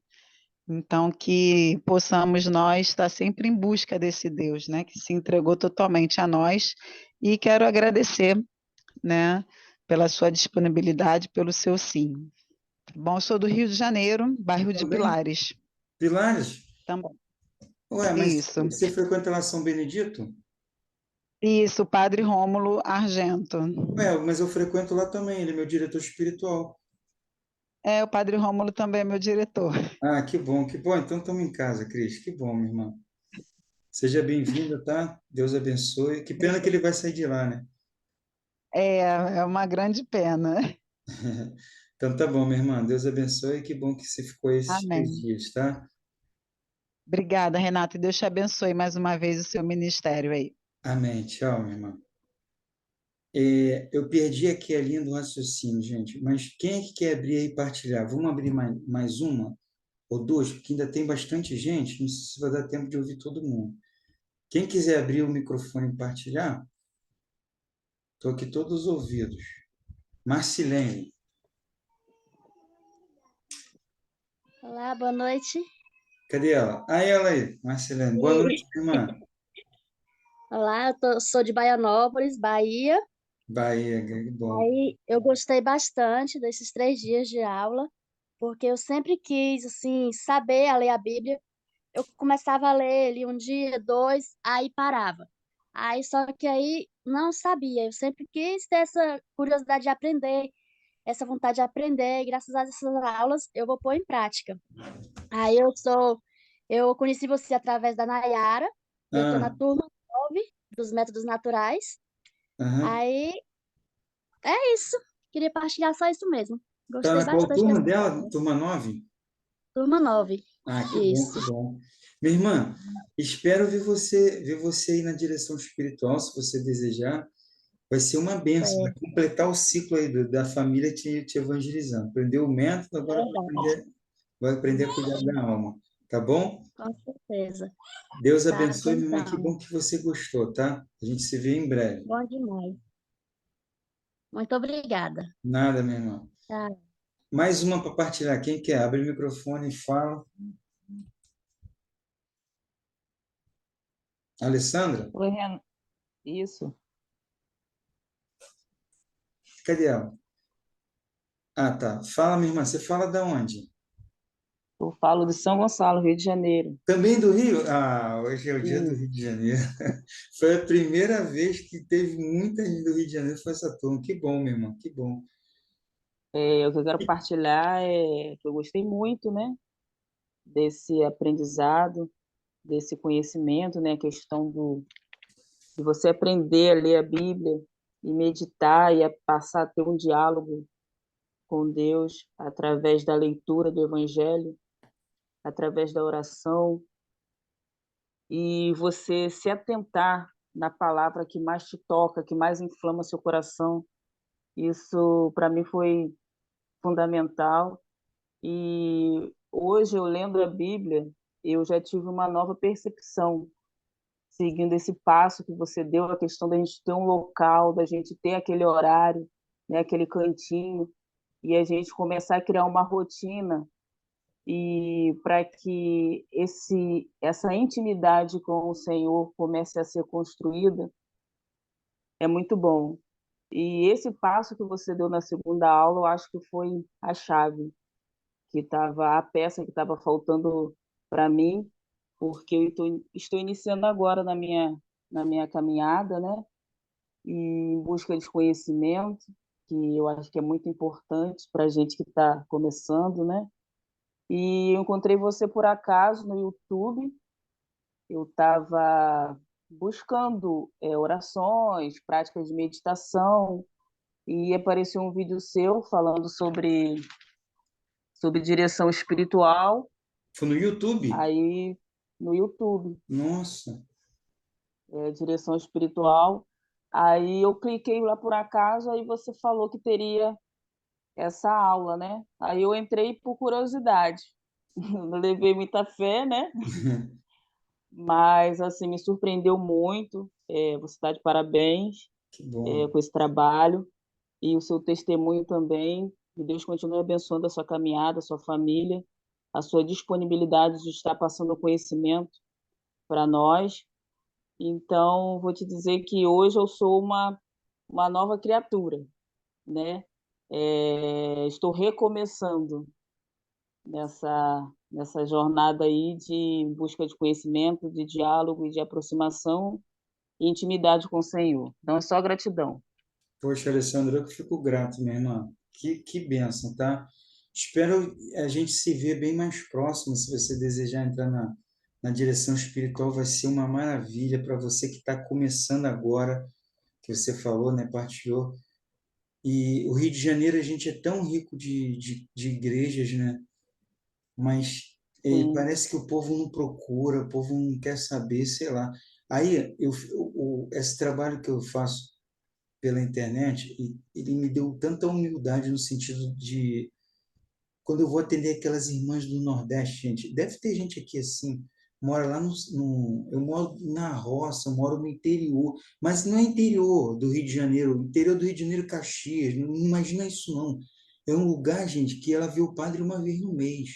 Então, que possamos nós estar sempre em busca desse Deus, né, que se entregou totalmente a nós. E quero agradecer né, pela sua disponibilidade, pelo seu sim. Tá bom? Eu sou do Rio de Janeiro, bairro de Também? Pilares. Pilares? Também. Ué, mas Isso. você frequenta lá São Benedito? Isso, Padre Rômulo Argento. Ué, mas eu frequento lá também, ele é meu diretor espiritual. É, o Padre Rômulo também é meu diretor. Ah, que bom, que bom. Então estamos em casa, Cris. Que bom, minha irmã. Seja bem-vinda, tá? Deus abençoe. Que pena que ele vai sair de lá, né? É uma grande pena. Então tá bom, minha irmã. Deus abençoe. Que bom que você ficou esses 3 Amém. dias, tá? Obrigada, Renata, e Deus te abençoe mais uma vez o seu ministério aí. Amém. Tchau, minha irmã. Eu perdi aqui a linha do raciocínio, gente, mas quem é que quer abrir aí e partilhar? Vamos abrir mais uma ou duas, porque ainda tem bastante gente, não sei se vai dar tempo de ouvir todo mundo. Quem quiser abrir o microfone e partilhar, estou aqui todos os ouvidos. Marcilene, Olá, boa noite. cadê ela? Ah, ela aí, Marcilene. Boa noite, E- minha irmã. Olá, sou de Baianópolis, Bahia. Bahia, que bom. Aí eu gostei bastante desses 3 dias de aula, porque eu sempre quis, assim, saber a ler a Bíblia. Eu começava a ler ali um dia, dois, aí parava. Aí só que aí não sabia. Eu sempre quis ter essa curiosidade de aprender, essa vontade de aprender, e graças a essas aulas eu vou pôr em prática. Aí eu conheci você através da Nayara, eu estou na Ah, turma 9 dos métodos naturais. aham. Aí é isso. Queria partilhar só isso mesmo. Tá Gostei na qual bastante dessa turma dela? aula. Turma 9? Turma 9. Ah, que bom, Isso. que bom. Minha irmã, espero ver você aí na direção espiritual, se você desejar. Vai ser uma bênção, vai É completar o ciclo aí da família te evangelizando. Aprendeu o método, agora verdade. vai aprender a cuidar da alma. Tá bom? Com certeza. Deus Tá, abençoe, minha irmã. Que então. bom que você gostou, tá? A gente se vê em breve. Bom demais. Muito obrigada. Nada, minha irmã. Tá. Mais uma para partilhar. Quem quer? Abre o microfone e fala. Alessandra? Oi, Isso. Cadê ela? Ah, tá. Fala, minha irmã. Você fala da onde? Eu falo de São Gonçalo, Rio de Janeiro. Também do Rio? Ah, hoje é o dia do Isso. Rio de Janeiro. Foi a primeira vez que teve muita gente do Rio de Janeiro, foi essa turma. Que bom, meu irmão, que bom. O que eu quero partilhar é que eu gostei muito, né, desse aprendizado, desse conhecimento, né, a questão de você aprender a ler a Bíblia e meditar e a passar a ter um diálogo com Deus através da leitura do Evangelho, através da oração, e você se atentar na palavra que mais te toca, que mais inflama seu coração. Isso, para mim, foi fundamental. E hoje, eu lendo a Bíblia, eu já tive uma nova percepção, seguindo esse passo que você deu, a questão da gente ter um local, da gente ter aquele horário, né, aquele cantinho, e a gente começar a criar uma rotina e para que essa intimidade com o Senhor comece a ser construída, é muito bom. E esse passo que você deu na segunda aula, eu acho que foi a chave, que estava a peça que estava faltando para mim, porque estou iniciando agora na minha caminhada, né? E em busca de conhecimento, que eu acho que é muito importante para a gente que está começando, né? E eu encontrei você por acaso no YouTube. Eu estava buscando orações, práticas de meditação, e apareceu um vídeo seu falando sobre direção espiritual, Foi no YouTube? aí no YouTube, Nossa. direção espiritual. Aí eu cliquei lá por acaso, aí você falou que teria essa aula, né? Aí eu entrei por curiosidade. Não levei muita fé, né? Mas assim me surpreendeu muito. Você está de parabéns Que bom. com esse trabalho e o seu testemunho também. Que Deus continue abençoando a sua caminhada, a sua família, a sua disponibilidade de estar passando conhecimento para nós. Então, vou te dizer que hoje eu sou uma uma nova criatura, né? Estou recomeçando nessa jornada aí de busca de conhecimento, de diálogo e de aproximação e intimidade com o Senhor. Então, é só gratidão. Poxa, Alessandra, eu que fico grato, minha irmã. Que bênção, tá? Espero a gente se ver bem mais próximo. Se você desejar entrar na direção espiritual, vai ser uma maravilha para você que está começando agora, que você falou, né? Partilhou. E o Rio de Janeiro, a gente é tão rico de igrejas, né? Mas Sim, parece que o povo não procura, o povo não quer saber, sei lá. Aí, esse trabalho que eu faço pela internet, e ele me deu tanta humildade no sentido de, quando eu vou atender aquelas irmãs do Nordeste, gente, deve ter gente aqui assim, mora lá eu moro na roça, eu moro no interior, mas não é interior do Rio de Janeiro, interior do Rio de Janeiro, Caxias, não imagina isso não. É um lugar, gente, que ela vê o padre uma vez no mês,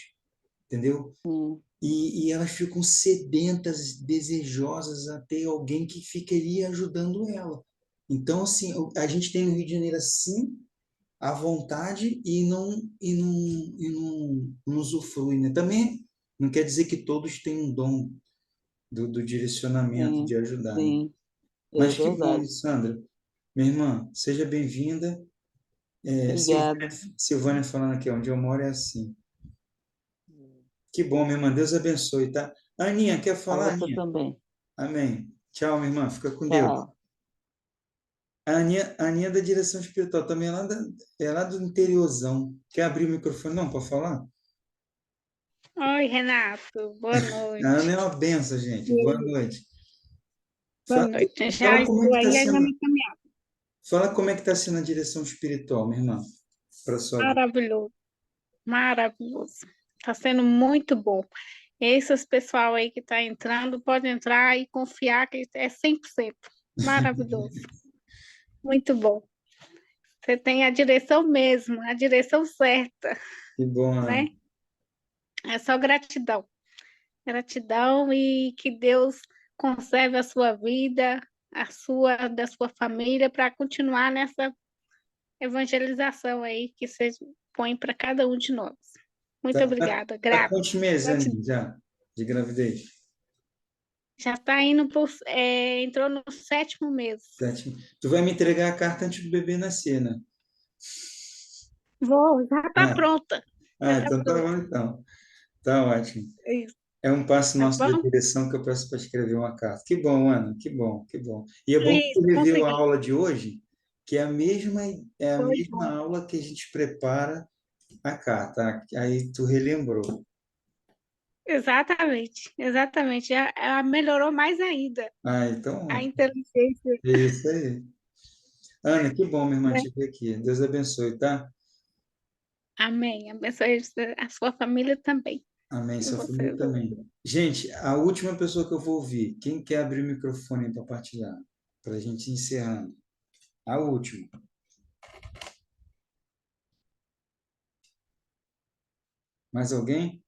entendeu? sim, E elas ficam sedentas, desejosas a ter alguém que fique ali ajudando ela. Então, assim, a gente tem no Rio de Janeiro, assim, à vontade e não usufrui, né? Também não quer dizer que todos têm um dom do direcionamento, sim, de ajudar, né? sim, é Mas que bom, verdade. Sandra. Minha irmã, seja bem-vinda. Silvânia, Obrigada. Silvânia falando aqui, onde eu moro é assim. Que bom, minha irmã. Deus abençoe, tá? Aninha, quer A falar, você Aninha? também. Amém. Tchau, minha irmã. Fica com Deus. Tchau. A Aninha é da direção espiritual, também é lá do interiorzão. Quer abrir o microfone? Não, para falar? Oi, Renato. Boa A Ana é noite. uma benção, gente. E Boa aí? noite. Boa Fala, noite. Já fala como é estou que está aí ainda sendo, na caminhada. fala como é que está sendo a direção espiritual, minha irmã, para sua vida. Maravilhoso, maravilhoso. Está sendo muito bom. Esses pessoal aí que está entrando, pode entrar e confiar que é 100%. Maravilhoso. Muito bom. Você tem a direção mesmo, a direção certa, Que bom, né? Ana. É só gratidão. Gratidão e que Deus conserve a sua vida, da sua família, para continuar nessa evangelização aí que você põe para cada um de nós. Muito obrigada, Tá grata. quantos meses, Aninha, já, de gravidez? Já está indo entrou no 7º mês. 7. Tu vai me entregar a carta antes do bebê nascer, né? Vou, já está Ah, pronta. Já está então tá pronta. bom, então. Tá ótimo. Isso, É um passo tá nosso da bom? direção que eu peço para escrever uma carta. Que bom, Ana, que bom, que bom. E é bom que tu Isso, review a consegui. aula de hoje, que é a Foi mesma bom. aula que a gente prepara a carta. Aí tu relembrou. Exatamente, exatamente. Melhorou mais ainda Então, a inteligência, é isso aí. Ana, que bom, minha irmã, né? te ver aqui. Deus abençoe, tá? Amém. Abençoe a sua família também. Amém, E sua família vocês. também. Gente, a última pessoa que eu vou ouvir, quem quer abrir o microfone para partilhar? Para a gente encerrar. A última. Mais alguém?